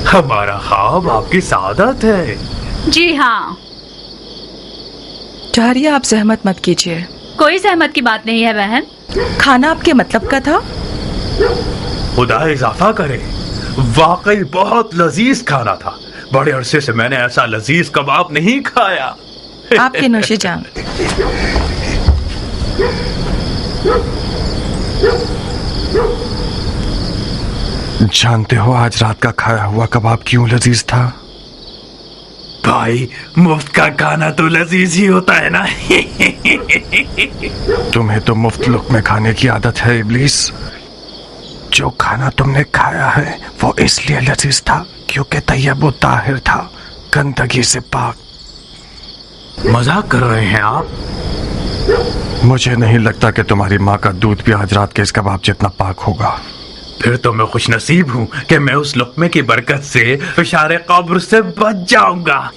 हमारा ख्वाब आपकी सादत है। जी हाँ। जारिया, आप जहमत मत कीजिए, कोई जहमत की बात नहीं है बहन। खाना आपके मतलब का था? खुदा इजाफा करे, वाकई बहुत लजीज खाना था। बड़े अरसे से मैंने ऐसा लजीज कबाब नहीं खाया। आपके नौशे जान। जानते हो आज रात का खाया हुआ कबाब क्यों लजीज था? भाई, मुफ्त का खाना तो लजीज ही होता है ना। तुम्हें तो मुफ्त लुक़्मे खाने की आदत है इब्लीस। जो खाना तुमने खाया है वो इसलिए लजीज था क्योंकि तैयब व ताहिर था, गंदगी से पाक। मजाक कर रहे हैं आप? मुझे नहीं लगता कि तुम्हारी माँ का दूध भी आज रात के इस कबाब जितना पाक होगा। फिर तो मैं खुश नसीब हूँ कि मैं उस लुक़्मे की बरकत से फिशारे कब्र से बच जाऊंगा।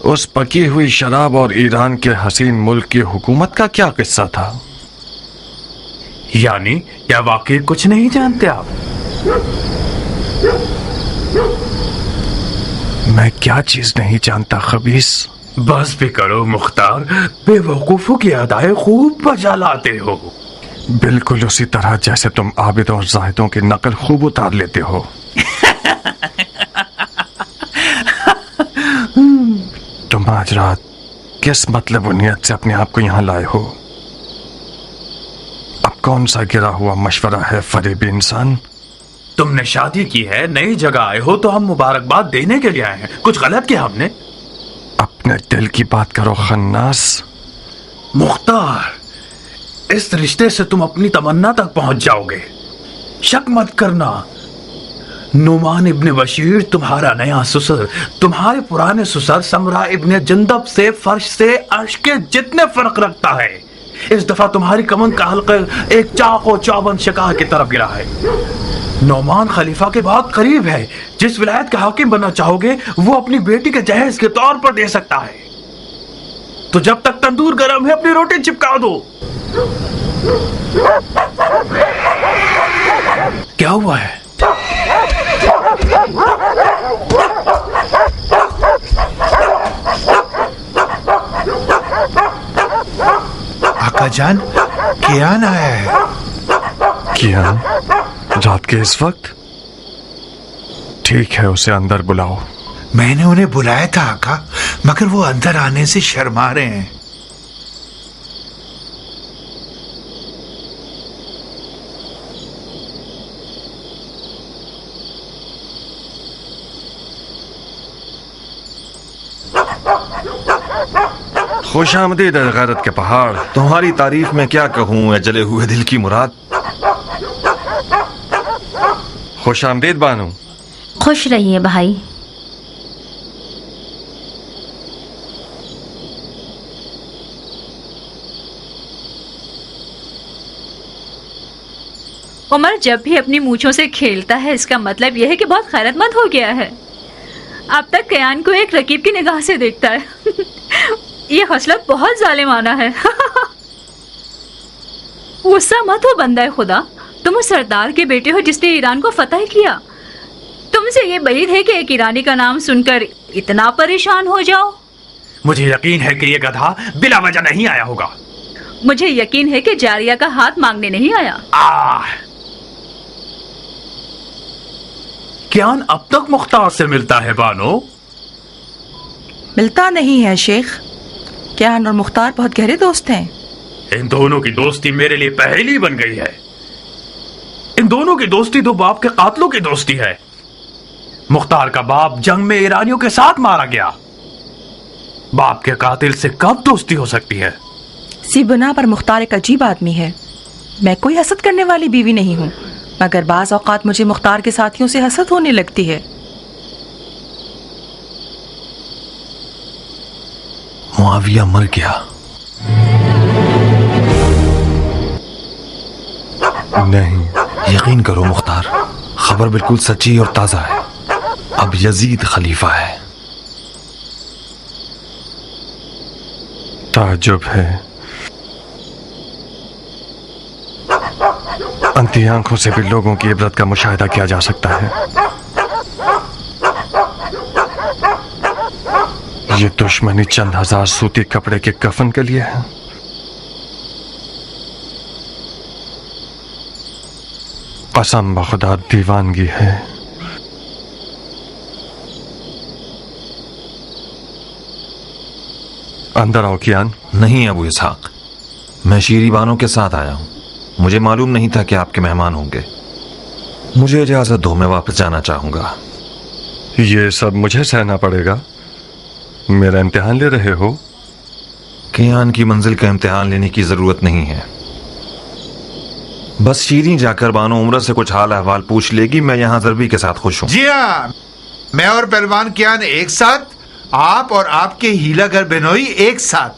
उस पकी हुई शराब और ईरान के हसीन मुल्क की हुकूमत का क्या किस्सा था? यानी क्या वाकई कुछ नहीं जानते आप? मैं क्या चीज नहीं जानता खबीस? बस भी करो मुख्तार, बेवकूफों की अदाएं खूब बजा लाते हो। बिल्कुल उसी तरह जैसे तुम आबिद और जाहिदों की नकल खूब उतार लेते हो। तुम आज रात किस मतलब और नियत से अपने आप को यहाँ लाए हो? अब कौन सा गिरा हुआ मशवरा है फरेबी इंसान? तुमने शादी की है, नई जगह आए हो तो हम मुबारकबाद देने के लिए आए हैं। कुछ गलत किया हमने? अपने दिल की बात करो खन्नास। मुख्तार, इस रिश्ते से तुम अपनी तमन्ना तक पहुंच जाओगे। शक मत करना, नुमान इब्ने बशीर तुम्हारा नया ससुर तुम्हारे पुराने ससुर समरा इब्ने जंदब से फर्श से अर्श के जितने फर्क रखता है। इस दफा तुम्हारी कमन का हल्का एक चाको चौबंद शिकार की तरफ गिरा है। नौमान खलीफा के बहुत करीब है। जिस विलायत का हाकिम बनना चाहोगे वो अपनी बेटी के जहेज के तौर पर दे सकता है। तो जब तक तंदूर गर्म है अपनी रोटी चिपका दो। क्या हुआ है? आका जान, कियान आया है। कियान? रात के इस वक्त? ठीक है, उसे अंदर बुलाओ। मैंने उन्हें बुलाया था आका, मगर वो अंदर आने से शर्मा रहे हैं। खुश आमदीद गैरत के पहाड़। तुम्हारी तारीफ में क्या कहूँ है जले हुए दिल की मुराद। खुश आमदीद बानो। खुश रहिए भाई। उमर जब भी अपनी मूंछों से खेलता है इसका मतलब यह है कि बहुत खैरतमंद हो गया है। अब तक कयान को एक रकीब की निगाह से देखता है। ये खसलत बहुत जालिमाना है। गुस्सा मत हो बंदा खुदा, तुम उस सरदार के बेटे हो जिसने ईरान को फतह किया। तुमसे ये बईद है कि एक ईरानी का नाम सुनकर इतना परेशान हो जाओ। मुझे यकीन है कि ये गधा बिला वजह नहीं आया होगा। मुझे यकीन है कि जारिया का हाथ मांगने नहीं आया। कियान अब तक मुख्तार से मिलता है बानो? मिलता नहीं है शेख। कियान और मुख्तार बहुत गहरे दोस्त हैं। इन दोनों की दोस्ती मेरे लिए पहेली बन गई है। इन दोनों की दोस्ती दो बाप के कातलों की दोस्ती है। मुख्तार का बाप जंग में ईरानियों के साथ मारा गया। बाप के कातिल से कब दोस्ती हो सकती है? सी बना पर मुख्तार एक अजीब आदमी है। मैं कोई हसद करने वाली बीवी नहीं हूँ, मगर बाज औकात मुझे मुख्तार के साथियों से हसद होने लगती है। मुआविया मर गया। नहीं, यकीन करो मुख्तार, खबर बिल्कुल सच्ची और ताजा है। अब यजीद खलीफा है। ताज्जुब है। अंधी आंखों से भी लोगों की इबरत का मुशाहिदा किया जा सकता है। ये दुश्मनी चंद हजार सूती कपड़े के कफन के लिए है। कसम बखुदा दीवानगी है। अंदर आओ कियान। नहीं अबू इसहाक, मैं शीरी बानो के साथ आया हूँ। मुझे मालूम नहीं था कि आपके मेहमान होंगे। मुझे इजाजत दो, मैं वापस जाना चाहूंगा। ये सब मुझे सहना पड़ेगा? मेरा इम्तिहान ले रहे हो? कियान की मंजिल का इम्तिहान लेने की जरूरत नहीं है। बस शीरी जाकर बानो उम्र से कुछ हाल अहवाल पूछ लेगी। मैं यहाँ जरबी के साथ खुश हूँ। जी हाँ, मैं और पहलवान कियान एक साथ, आप और आपके हीलागर बेनोई एक साथ।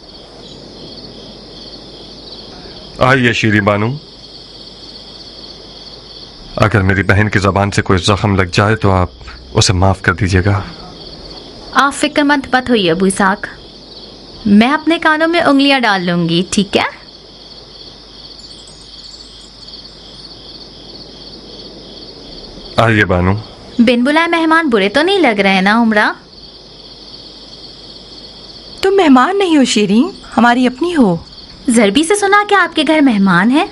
आइए शीरी बानू, अगर मेरी बहन की जबान से कोई जख्म लग जाए तो आप उसे माफ कर दीजिएगा। आप फिक्रमंद मत होइए अबू इसहाक, मैं अपने कानों में उंगलियां डाल लूंगी, ठीक है? आइए बानू। बिन बुलाए मेहमान बुरे तो नहीं लग रहे हैं ना उमरा? तुम मेहमान नहीं हो शीरी, हमारी अपनी हो। जरबी से सुना कि आपके घर मेहमान है।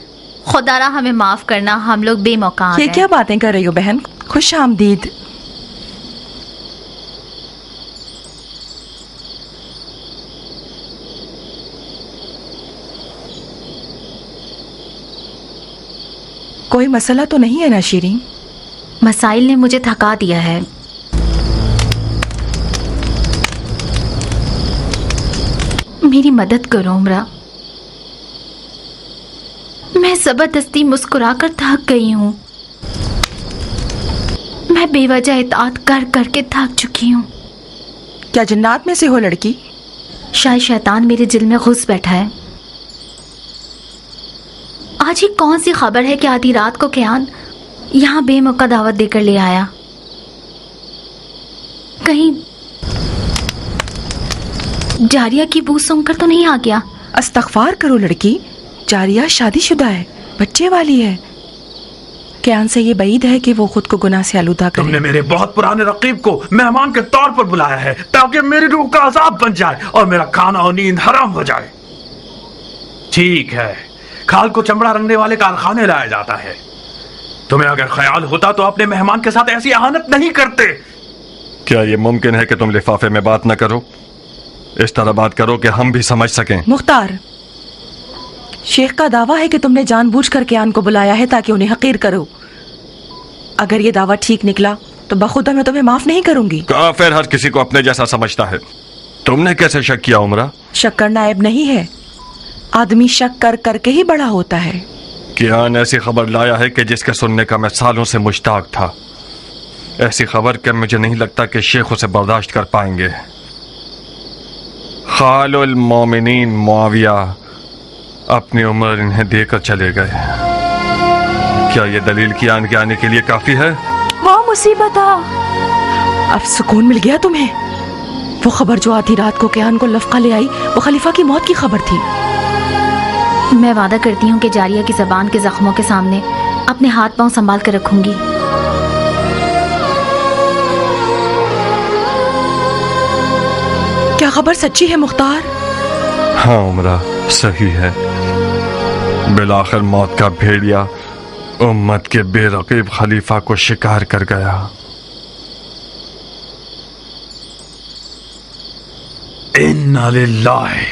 खुदारा हमें माफ करना, हम लोग बेमौका आ ये गए। क्या बातें कर रही हो बहन? खुश आमदीद। कोई मसला तो नहीं है ना शीरी? मसाइल ने मुझे थका दिया है। मेरी मदद करो उमरा, मैं जबरदस्ती मुस्कुराकर थक गई हूँ। मैं बेवजह इताअत कर करके थक चुकी हूँ। क्या जन्नात में से हो लड़की? शायद शैतान मेरे दिल में घुस बैठा है। आज ही कौन सी खबर है कि आधी रात को कियान यहाँ बेमौका दावत देकर ले आया? कहीं जारिया की बू सुनकर तो नहीं आ गया? अस्तगफार करो लड़की, जारिया शादीशुदा है, बच्चे वाली है। कियान से ये बईद है कि वो खुद को गुनाह से आलूदा करे। तुमने मेरे बहुत पुराने रकीब को मेहमान के तौर पर बुलाया है ताकि मेरी रूह का अजाब बन जाए और मेरा खाना और नींद हराम हो जाए। ठीक है, खाल को चमड़ा रंगने वाले कारखाने लाया जाता है। तुम्हें अगर ख्याल होता तो अपने मेहमान के साथ ऐसी अहानत नहीं करते। क्या ये मुमकिन है कि तुम लिफाफे में बात न करो? इस तरह बात करो कि हम भी समझ सकें। मुख्तार, शेख का दावा है कि तुमने जानबूझकर कियान को बुलाया है ताकि उन्हें हकीर करो। अगर ये दावा ठीक निकला तो बखुदा मैं तुम्हें माफ नहीं करूंगी। काफिर हर किसी को अपने जैसा समझता है। तुमने कैसे शक किया उमरा? शक करना ऐब नहीं है, आदमी शक कर करके ही बड़ा होता है। कियान ऐसी खबर लाया है कि जिसके सुनने का मैं सालों से मुश्ताक था। ऐसी खबर कि मुझे नहीं लगता कि शेख उसे बर्दाश्त कर पाएंगे। खालुल मोमिनीन मुआविया अपनी उम्र इन्हें देकर चले गए। क्या ये दलील कियान के आने के लिए काफी है? वाह मुसीबत, अब सुकून मिल गया तुम्हें। वो खबर जो आधी रात को कियान को लफका ले आई, वो खलीफा की मौत की खबर थी। मैं वादा करती हूँ कि जारिया की जबान के जख्मों के सामने अपने हाथ पांव संभाल कर रखूंगी। क्या खबर सच्ची है मुख्तार? हाँ उमरा, सही है। बिलाखिर मौत का भेड़िया उम्मत के बेरकीब खलीफा को शिकार कर गया। इन्ना लिल्लाहि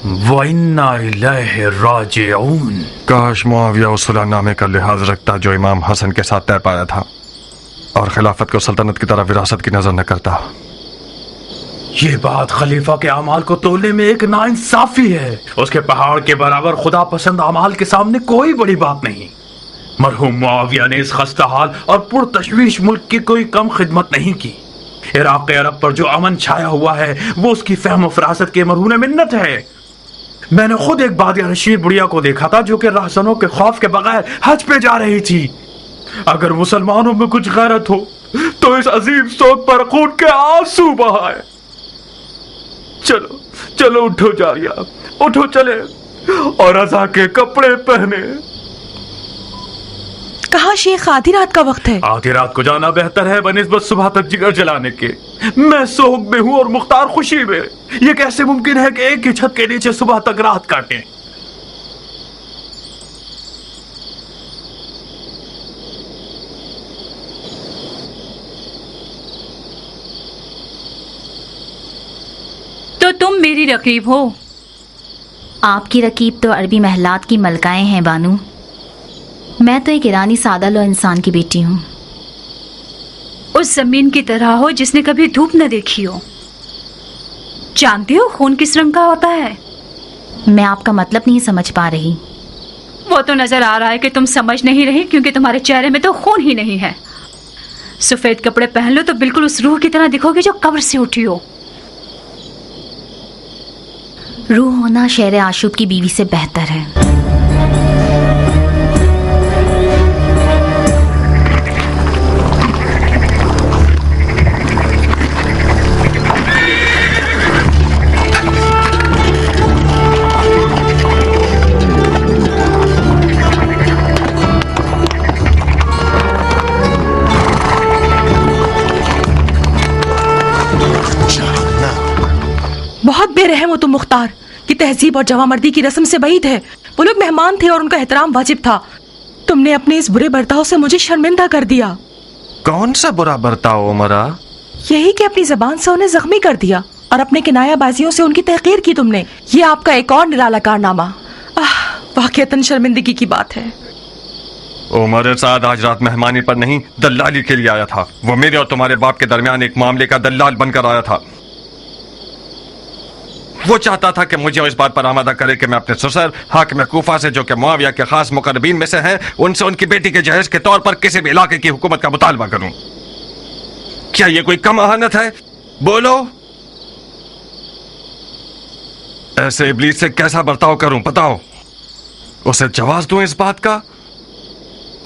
व इन्ना इलैहि राजिऊन। काश मुआविया उस सुलहनामे का लिहाज रखता जो इमाम हसन के साथ तय पाया था और खिलाफत को सल्तनत की तरह विरासत की नजर न करता। ये बात खलीफा के अमाल को तोलने में एक नाइंसाफी है। उसके पहाड़ के बराबर खुदा पसंद अमाल के सामने कोई बड़ी बात नहीं। मरहूम मुआविया ने इस खस्ता हाल और पुरतशवीश मुल्क की कोई कम खिदमत नहीं की। इराक़ अरब पर जो अमन छाया हुआ है वो उसकी फहम फरासत के मरहून मिन्नत है। मैंने खुद एक बादिया रशीद बुढ़िया को देखा था जो कि रहसनों के खौफ के बगैर हज पे जा रही थी। अगर मुसलमानों में कुछ गैरत हो तो इस अजीम सोग पर खून के आंसू बहाए। चलो चलो उठो जारिया, उठो चले और रज़ा के कपड़े पहने। कहा शेख, आधी रात का वक्त है। आधी रात को जाना बेहतर है बनिस्बत सुबह तक जिगर जलाने के। मैं सोग में हूं और मुख्तार खुशी में। ये कैसे मुमकिन है कि एक ही छत के नीचे सुबह तक रात काटें? तो तुम मेरी रकीब हो? आपकी रकीब तो अरबी महलात की मलकाएं हैं बानू। मैं तो एक ईरानी सादा लो इंसान की बेटी हूँ। उस जमीन की तरह हो जिसने कभी धूप न देखी हो। जानती हो खून किस रंग का होता है? मैं आपका मतलब नहीं समझ पा रही। वो तो नजर आ रहा है कि तुम समझ नहीं रही, क्योंकि तुम्हारे चेहरे में तो खून ही नहीं है। सफेद कपड़े पहन लो तो बिल्कुल उस रूह की तरह दिखोगे जो कब्र से उठी हो। रूह होना शेर आशूब की बीवी से बेहतर है। बहुत बेरहम हो तुम मुख्तार, कि तहजीब और जवामर्दी की रस्म से बईद है। वो लोग मेहमान थे और उनका एहतराम वाजिब था। तुमने अपने इस बुरे बर्ताव से मुझे शर्मिंदा कर दिया। कौन सा बुरा बर्ताव उमरा? यही कि अपनी जबान से उन्हें जख्मी कर दिया और अपने किनायाबाजियों से उनकी तहकीर की तुमने। ये आपका एक और निराला कारनामा। वाकईतन शर्मिंदगी की बात है। उमर साद आज रात मेहमानी पर नहीं, दलाली के लिए आया था। वो मेरे और तुम्हारे बाप के दरमियान एक मामले का दलाल बनकर आया था। वो चाहता था कि मुझे इस बात पर आमादा करे कि मैं अपने ससुर हाकिम कूफा से, जो कि मुआविया के खास मुकर्रबीन में से हैं, उनसे उनकी बेटी के जहेज के तौर पर किसी भी इलाके की हुकूमत का मुतालबा करूं। क्या ये कोई कम अहानत है? बोलो, ऐसे इब्लीस से कैसा बर्ताव करूं? बताओ। उसे जवाब दूं इस बात का?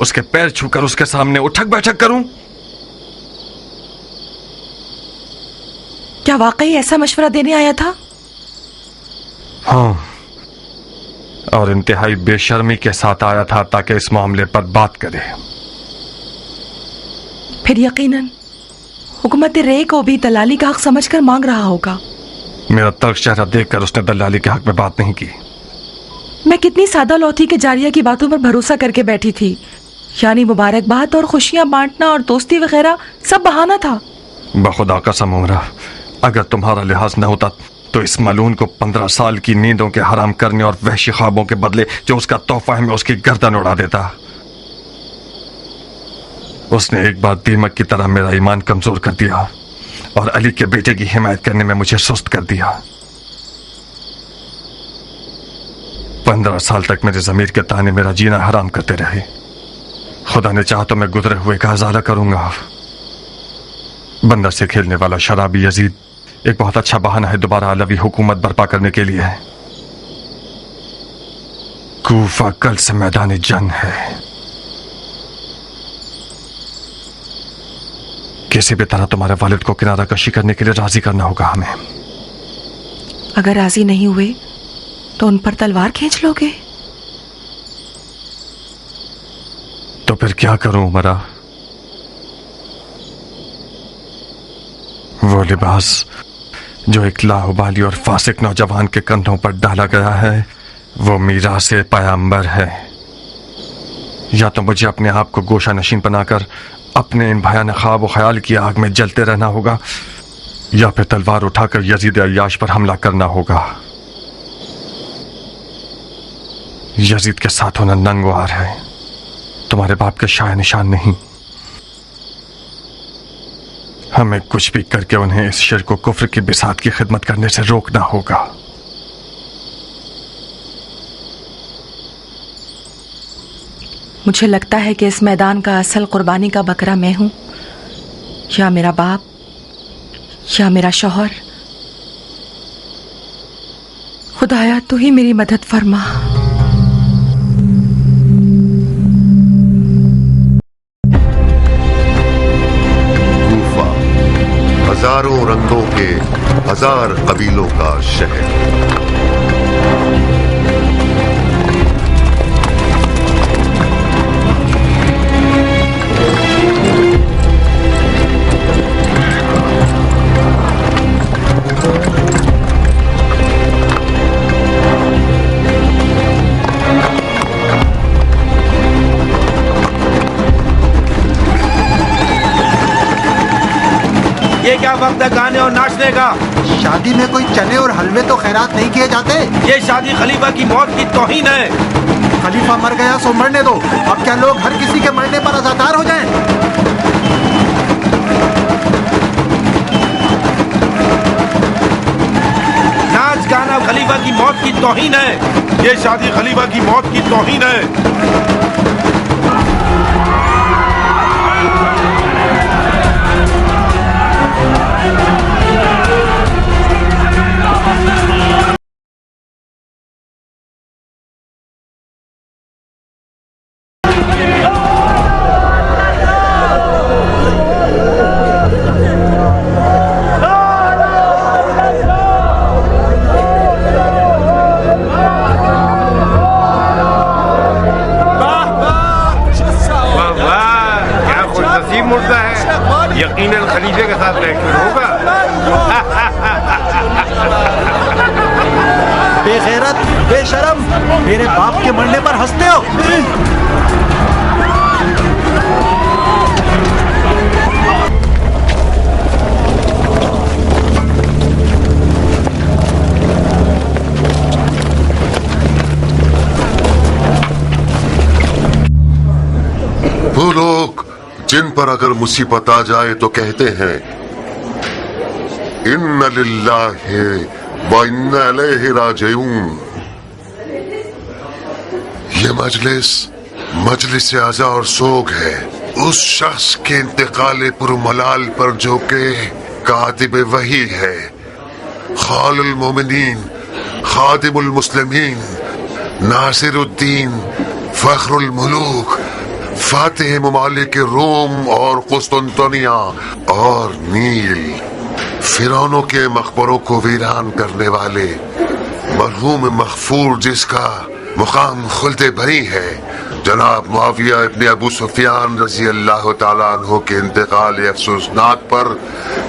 उसके पैर छूकर उसके सामने उठक बैठक करूं? क्या वाकई ऐसा मशवरा देने आया था? हाँ, और इंतहाई बेशर्मी के साथ आया था ताकि इस मामले पर बात करे। फिर यकीनन हुकूमत रे को भी दलाली का हक समझकर मांग रहा होगा। मेरा तल्ख चेहरा देखकर उसने दलाली के हक में बात नहीं की। मैं कितनी सादा लौथी के जारिया की बातों पर भरोसा करके बैठी थी। यानी मुबारकबाद और खुशियां बांटना और दोस्ती वगैरह सब बहाना था। बखुदा कसम उमरा, अगर तुम्हारा लिहाज न होता तो इस मलून को 15 साल की नींदों के हराम करने और वहशी ख्वाबों के बदले जो उसका तोहफा है, मैं उसकी गर्दन उड़ा देता। उसने एक बार दीमक की तरह मेरा ईमान कमजोर कर दिया और अली के बेटे की हिमायत करने में मुझे सुस्त कर दिया। 15 साल तक मेरे ज़मीर के ताने मेरा जीना हराम करते रहे। खुदा ने चाहा तो मैं गुजरे हुए का अज़ाला करूंगा। बंदर से खेलने वाला शराबी यजीद एक बहुत अच्छा बहाना है दोबारा अलवी हुकूमत बर्पा करने के लिए। कूफा कल से मैदान जंग है। किसी भी तरह तुम्हारे वालिद को किनारा कशी करने के लिए राजी करना होगा हमें। अगर राजी नहीं हुए तो उन पर तलवार खींच लोगे? तो फिर क्या करूं उमरा? वो लिबास जो एक लाहुबाली और फासिक नौजवान के कंधों पर डाला गया है, वो मीरास पैगंबर है। या तो मुझे अपने आप को गोशा नशीन बनाकर अपने इन भयानक ख्वाब और ख्याल की आग में जलते रहना होगा, या फिर तलवार उठाकर यजीद अय्याश पर हमला करना होगा। यजीद के साथ होना नंगवार है, तुम्हारे बाप के शाह निशान नहीं। हमें कुछ भी करके उन्हें इस शिर्क व कुफ्र की बिसात की खिदमत करने से रोकना होगा। मुझे लगता है कि इस मैदान का असल कुर्बानी का बकरा मैं हूं, या मेरा बाप, या मेरा शौहर। खुदाया तू ही मेरी मदद फरमा। हजारों रंगों के हजार कबीलों का शहर। क्या वक्त है गाने और नाचने का? शादी में कोई चने और हलवे तो खैरात नहीं किए जाते। ये शादी खलीफा की मौत की तौहीन है। खलीफा मर गया सो मरने दो। अब क्या लोग हर किसी के मरने पर अज़ादार हो जाएं? नाच गाना खलीफा की मौत की तौहीन है। ये शादी खलीफा की मौत की तौहीन है। यकीनन खलीफे के साथ रहकर होगा। बेगैरत, बेशरम, मेरे बाप के मरने पर हंसते हो। वो लोग जिन पर अगर मुसीबत आ जाए तो कहते हैं इन्ना लिल्लाहि व इन्ना इलैहि राजिऊन। ये मजलिस आज़ा और सोग है उस शख्स के इंतकाल पुरमलाल पर जो के कातिब वही है, खालुल मोमिनीन, खातिमुल मुस्लिमीन, नासिरुद्दीन, फखरुल मुलूक, फातिह ममालिक रोम और कुस्तुनतनिया और नील, फिरौनों के मकबरों को वीरान करने वाले मरहूम मगफूर जिसका मुकाम खुल्दे बरी है, जनाब मुआविया इब्ने अबू सुफियान रजी अल्लाह ताला अन्हु के इंतकाल अफसोसनाक पर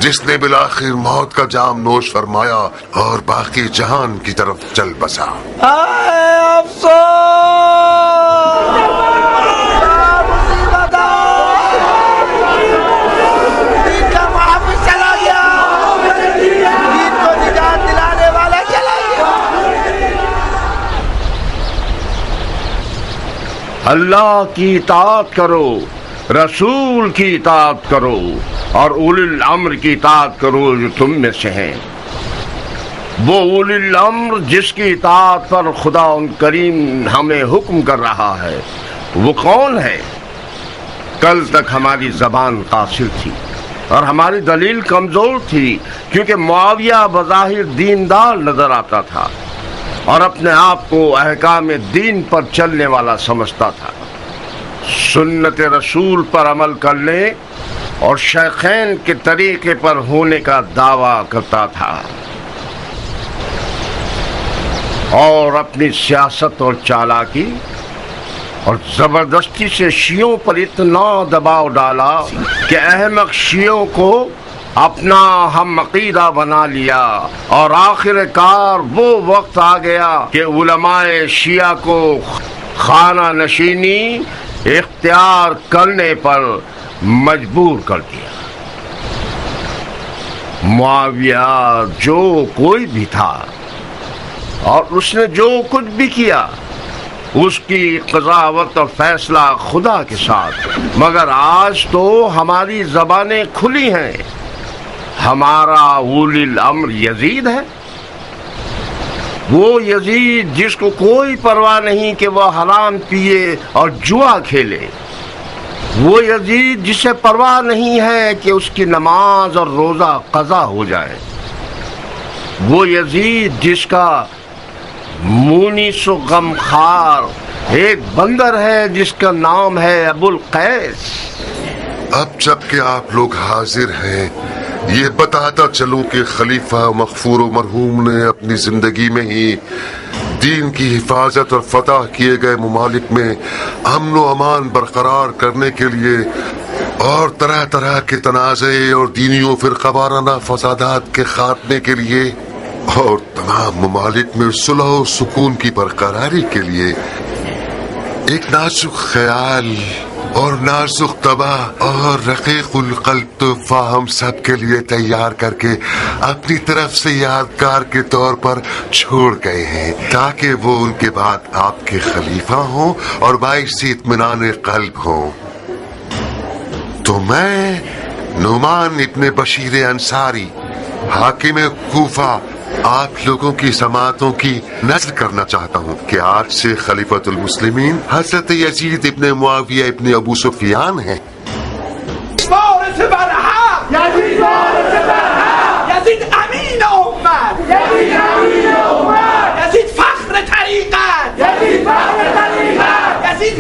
जिसने बिलाखिर मौत का जाम नोश फरमाया और बाकी जहान की तरफ चल बसा। अल्लाह की इताअत करो, रसूल की इताअत करो और उलिल अम्र की इताअत करो जो तुम में से हैं। वो उलिल अम्र जिसकी इताअत पर खुदा उन करीम हमें हुक्म कर रहा है वो कौन है? कल तक हमारी जबान कासिर थी और हमारी दलील कमजोर थी क्योंकि मुआविया बज़ाहिर दीनदार नजर आता था और अपने आप को अहकाम दीन पर चलने वाला समझता था। सुन्नत रसूल पर अमल करने और शेखैन के तरीके पर होने का दावा करता था और अपनी सियासत और चालाकी और जबरदस्ती से शियों पर इतना दबाव डाला कि अहमक शियों को अपना हम अकीदा बना लिया और आखिरकार वो वक्त आ गया कि उलमाए शिया को खाना नशीनी इख्तियार करने पर मजबूर कर दिया। मुआविया जो कोई भी था और उसने जो कुछ भी किया उसकी क़ज़ावत और फैसला खुदा के साथ, मगर आज तो हमारी ज़बानें खुली हैं। हमारा उलिल अम्र यजीद है, वो यजीद जिसको कोई परवाह नहीं कि वह हराम पिए और जुआ खेले, वो यजीद जिसे परवाह नहीं है कि उसकी नमाज और रोजा कज़ा हो जाए, वो यजीद जिसका मुनीस व गमखार एक बंदर है जिसका नाम है अबुल कैस। अब जबकि आप लोग हाजिर हैं, ये बताता चलूं कि खलीफा मगफूर मरहूम ने अपनी जिंदगी में ही दीन की हिफाजत और फतह किए गए ममालिक में अमन व अमान बरकरार करने के लिए और तरह तरह के तनाज़े और दीनी व फिरकावाराना फसादात के खात्मे के लिए और तमाम ममालिक में सुलह व सुकून की बरकरारी के लिए एक नाजुक ख्याल اور نازک طبع اور رقیق القلب تحفہ ہم سب کے لیے تیار کر کے اپنی طرف سے یادگار کے طور پر چھوڑ گئے ہیں، تاکہ وہ ان کے بعد آپ کے خلیفہ ہوں اور باعث اطمینان قلب ہوں۔ تو میں نعمان ابن بشیر انصاری حاکم کوفہ آپ لوگوں کی سماعتوں کی نظر کرنا چاہتا ہوں کہ آج سے خلیفۃ المسلمین حضرت یزید ابن معاویہ ابن ابو سفیان ہیں۔ یزید امین امت، یزید فخر طریقت، یزید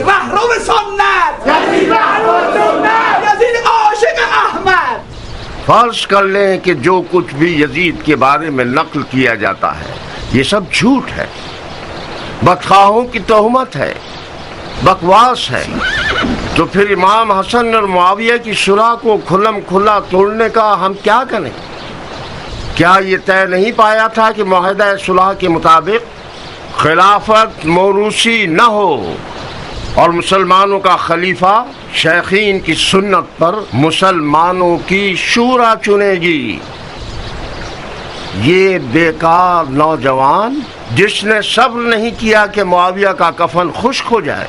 رهرو سنت، یزید عاشق احمد۔ فرض کر لیں کہ جو کچھ بھی یزید کے بارے میں نقل کیا جاتا ہے یہ سب جھوٹ ہے، بدخواہوں کی تہمت ہے، بکواس ہے، تو پھر امام حسن اور معاویہ کی صلح کو کھلم کھلا توڑنے کا ہم کیا کریں؟ کیا یہ طے نہیں پایا تھا کہ معاہدہ صلح کے مطابق خلافت موروثی نہ ہو اور مسلمانوں کا خلیفہ شیخین کی سنت پر مسلمانوں کی شورا چنے گی؟ یہ بیکار نوجوان جس نے صبر نہیں کیا کہ معاویہ کا کفن خشک ہو جائے،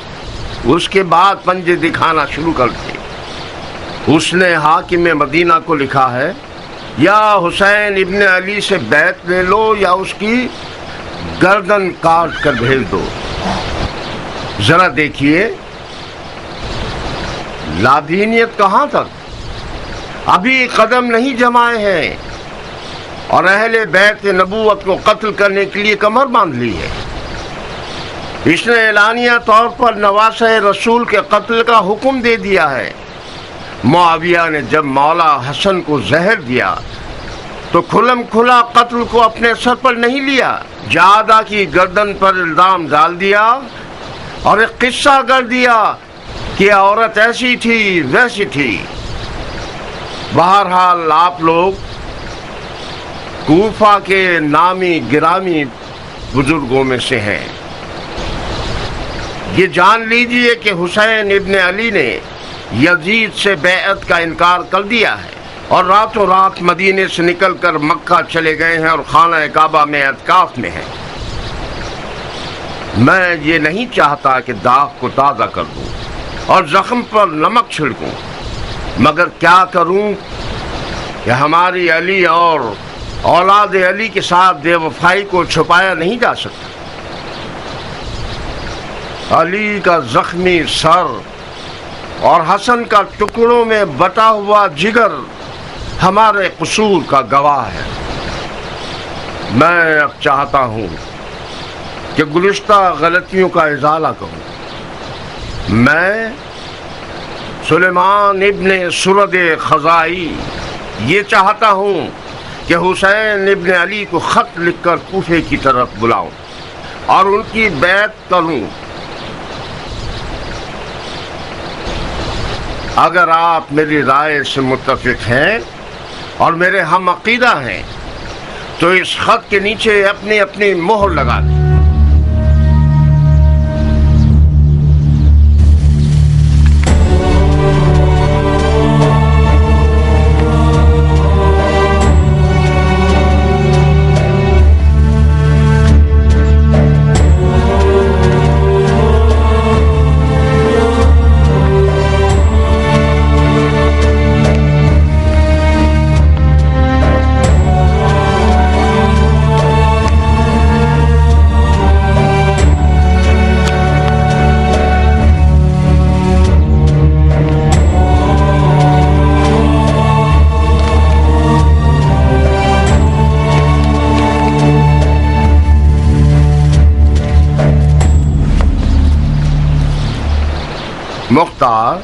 اس کے بعد پنجے دکھانا شروع کر دیے۔ اس نے حاکم مدینہ کو لکھا ہے یا حسین ابن علی سے بیعت لے لو یا اس کی گردن کاٹ کر بھیج دو۔ ذرا دیکھیے لادینیت کہاں تک، ابھی قدم نہیں جمائے ہیں اور اہل بیت نبوت کو قتل کرنے کے لیے کمر باندھ لی ہے۔ اس نے اعلانیہ طور پر نواسہ رسول کے قتل کا حکم دے دیا ہے۔ معاویہ نے جب مولا حسن کو زہر دیا تو کھلم کھلا قتل کو اپنے سر پر نہیں لیا، جادہ کی گردن پر الزام ڈال دیا اور ایک قصہ کر دیا کہ عورت ایسی تھی ویسی تھی۔ بہرحال آپ لوگ کوفہ کے نامی گرامی بزرگوں میں سے ہیں، یہ جان لیجئے کہ حسین ابن علی نے یزید سے بیعت کا انکار کر دیا ہے اور راتوں رات مدینے سے نکل کر مکہ چلے گئے ہیں اور خانہ کعبہ میں اعتکاف میں ہیں۔ میں یہ نہیں چاہتا کہ داغ کو تازہ کر دوں اور زخم پر نمک چھڑکوں، مگر کیا کروں کہ ہماری علی اور اولاد علی کے ساتھ بے وفائی کو چھپایا نہیں جا سکتا۔ علی کا زخمی سر اور حسن کا ٹکڑوں میں بٹا ہوا جگر ہمارے قصور کا گواہ ہے۔ میں اب چاہتا ہوں کہ گزشتہ غلطیوں کا ازالہ کروں۔ میں سلیمان ابن سرد خزائی یہ چاہتا ہوں کہ حسین ابن علی کو خط لکھ کر کوفے کی طرف بلاؤں اور ان کی بیعت کروں۔ اگر آپ میری رائے سے متفق ہیں اور میرے ہم عقیدہ ہیں تو اس خط کے نیچے اپنی اپنی مہر لگا دیں۔ مختار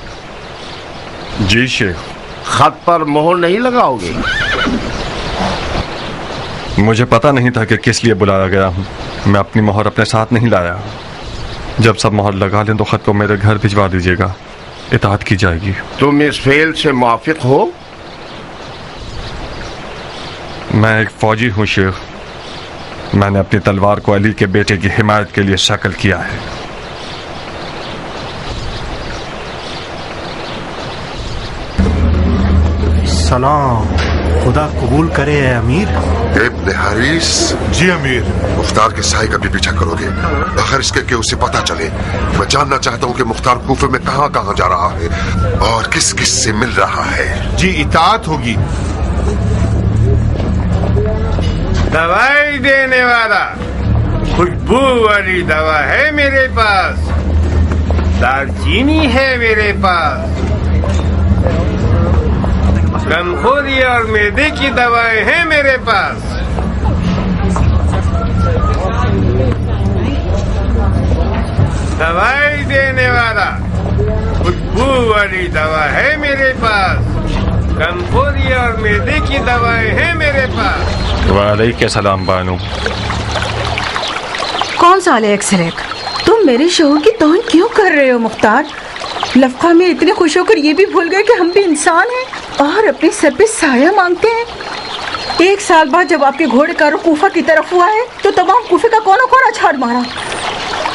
جی شیخ، خط پر مہر نہیں لگاؤ گے؟ مجھے پتا نہیں تھا کہ کس لیے بلایا گیا ہوں، میں اپنی مہر اپنے ساتھ نہیں لایا۔ جب سب مہر لگا لیں تو خط کو میرے گھر بھجوا دیجیے گا، اطاعت کی جائے گی۔ تم اس فعل سے موافق ہو؟ میں ایک فوجی ہوں شیخ، میں نے اپنی تلوار کو علی کے بیٹے کی حمایت کے لیے شکل کیا ہے۔ सलाम। खुदा कबूल करे है अमीर। इब्न हरीस, जी अमीर। मुख्तार के साए का भी पीछा करोगे अगर इसके कि उसे पता चले। मैं जानना चाहता हूँ कि मुख्तार कूफे में कहाँ कहाँ जा रहा है और किस किस से मिल रहा है। जी इताअत होगी। दवाई देने वाला, खुशबू वाली दवा है मेरे पास, दालचीनी है मेरे पास, गमखोरी और मैदे की दवाएं हैं मेरे पास। दवाई देने वाला, खुशबू वाली दवा है मेरे पास, गमखोरी और मैदे की दवाएं हैं मेरे पास। वालेकुम सलाम बानू। कौन सा एक्सरेक? तुम मेरे शोहर की तौहीन क्यों कर रहे हो मुख्तार? लफ्का में इतने खुश होकर ये भी भूल गए कि हम भी इंसान हैं और अपने सर पे साया मांगते हैं। 1 साल बाद जब आपके घोड़े का रुख कूफा की तरफ हुआ है तो तमाम कूफे का कोना कोना छाड़ मारा।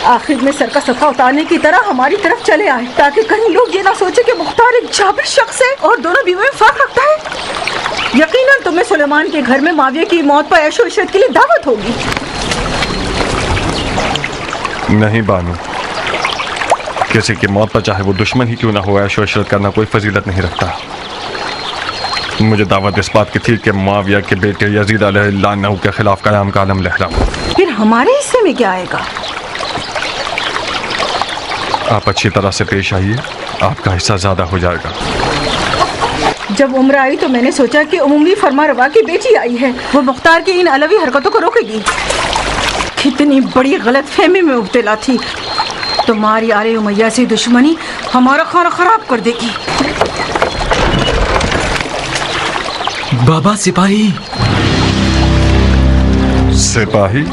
आखिर में सर का सफा उतारने की तरह हमारी तरफ चले आए ताकि कहीं लोग ये ना सोचे कि मुख्तार एक जाबिर शख्स है और दोनों बीवियों में फर्क रखता है। यकीनन तुम्हें सुलेमान के घर में माविया की मौत पर ऐशो इशरत के लिए दावत होगी। नहीं बानू, किसी की मौत पर चाहे वो दुश्मन ही क्यों ना हो, ऐशो इशरत करना कोई फजीलत नहीं रखता। मुझे दावत इस बात की थी कि मुआविया के बेटे यजीद अलैहिस्सलाम के खिलाफ कयाम का आलम लहराऊं। फिर हमारे हिस्से में क्या आएगा? आप अच्छी तरह से पेश आइए, आपका हिस्सा ज्यादा हो जाएगा। जब उम्र आई तो मैंने सोचा कि उम्मी फरमा रवा की बेटी आई है, वो मुख्तार की इन अलवी हरकतों को रोकेगी। कितनी बड़ी गलत फहमी में मुब्तला थी। तुम्हारी आले उमैया से दुश्मनी हमारा खाना खराब कर देगी। बाबा सिपाही। सिपाही?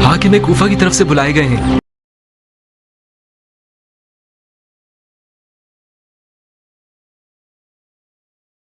हाकिम कूफा की तरफ से बुलाए गए हैं।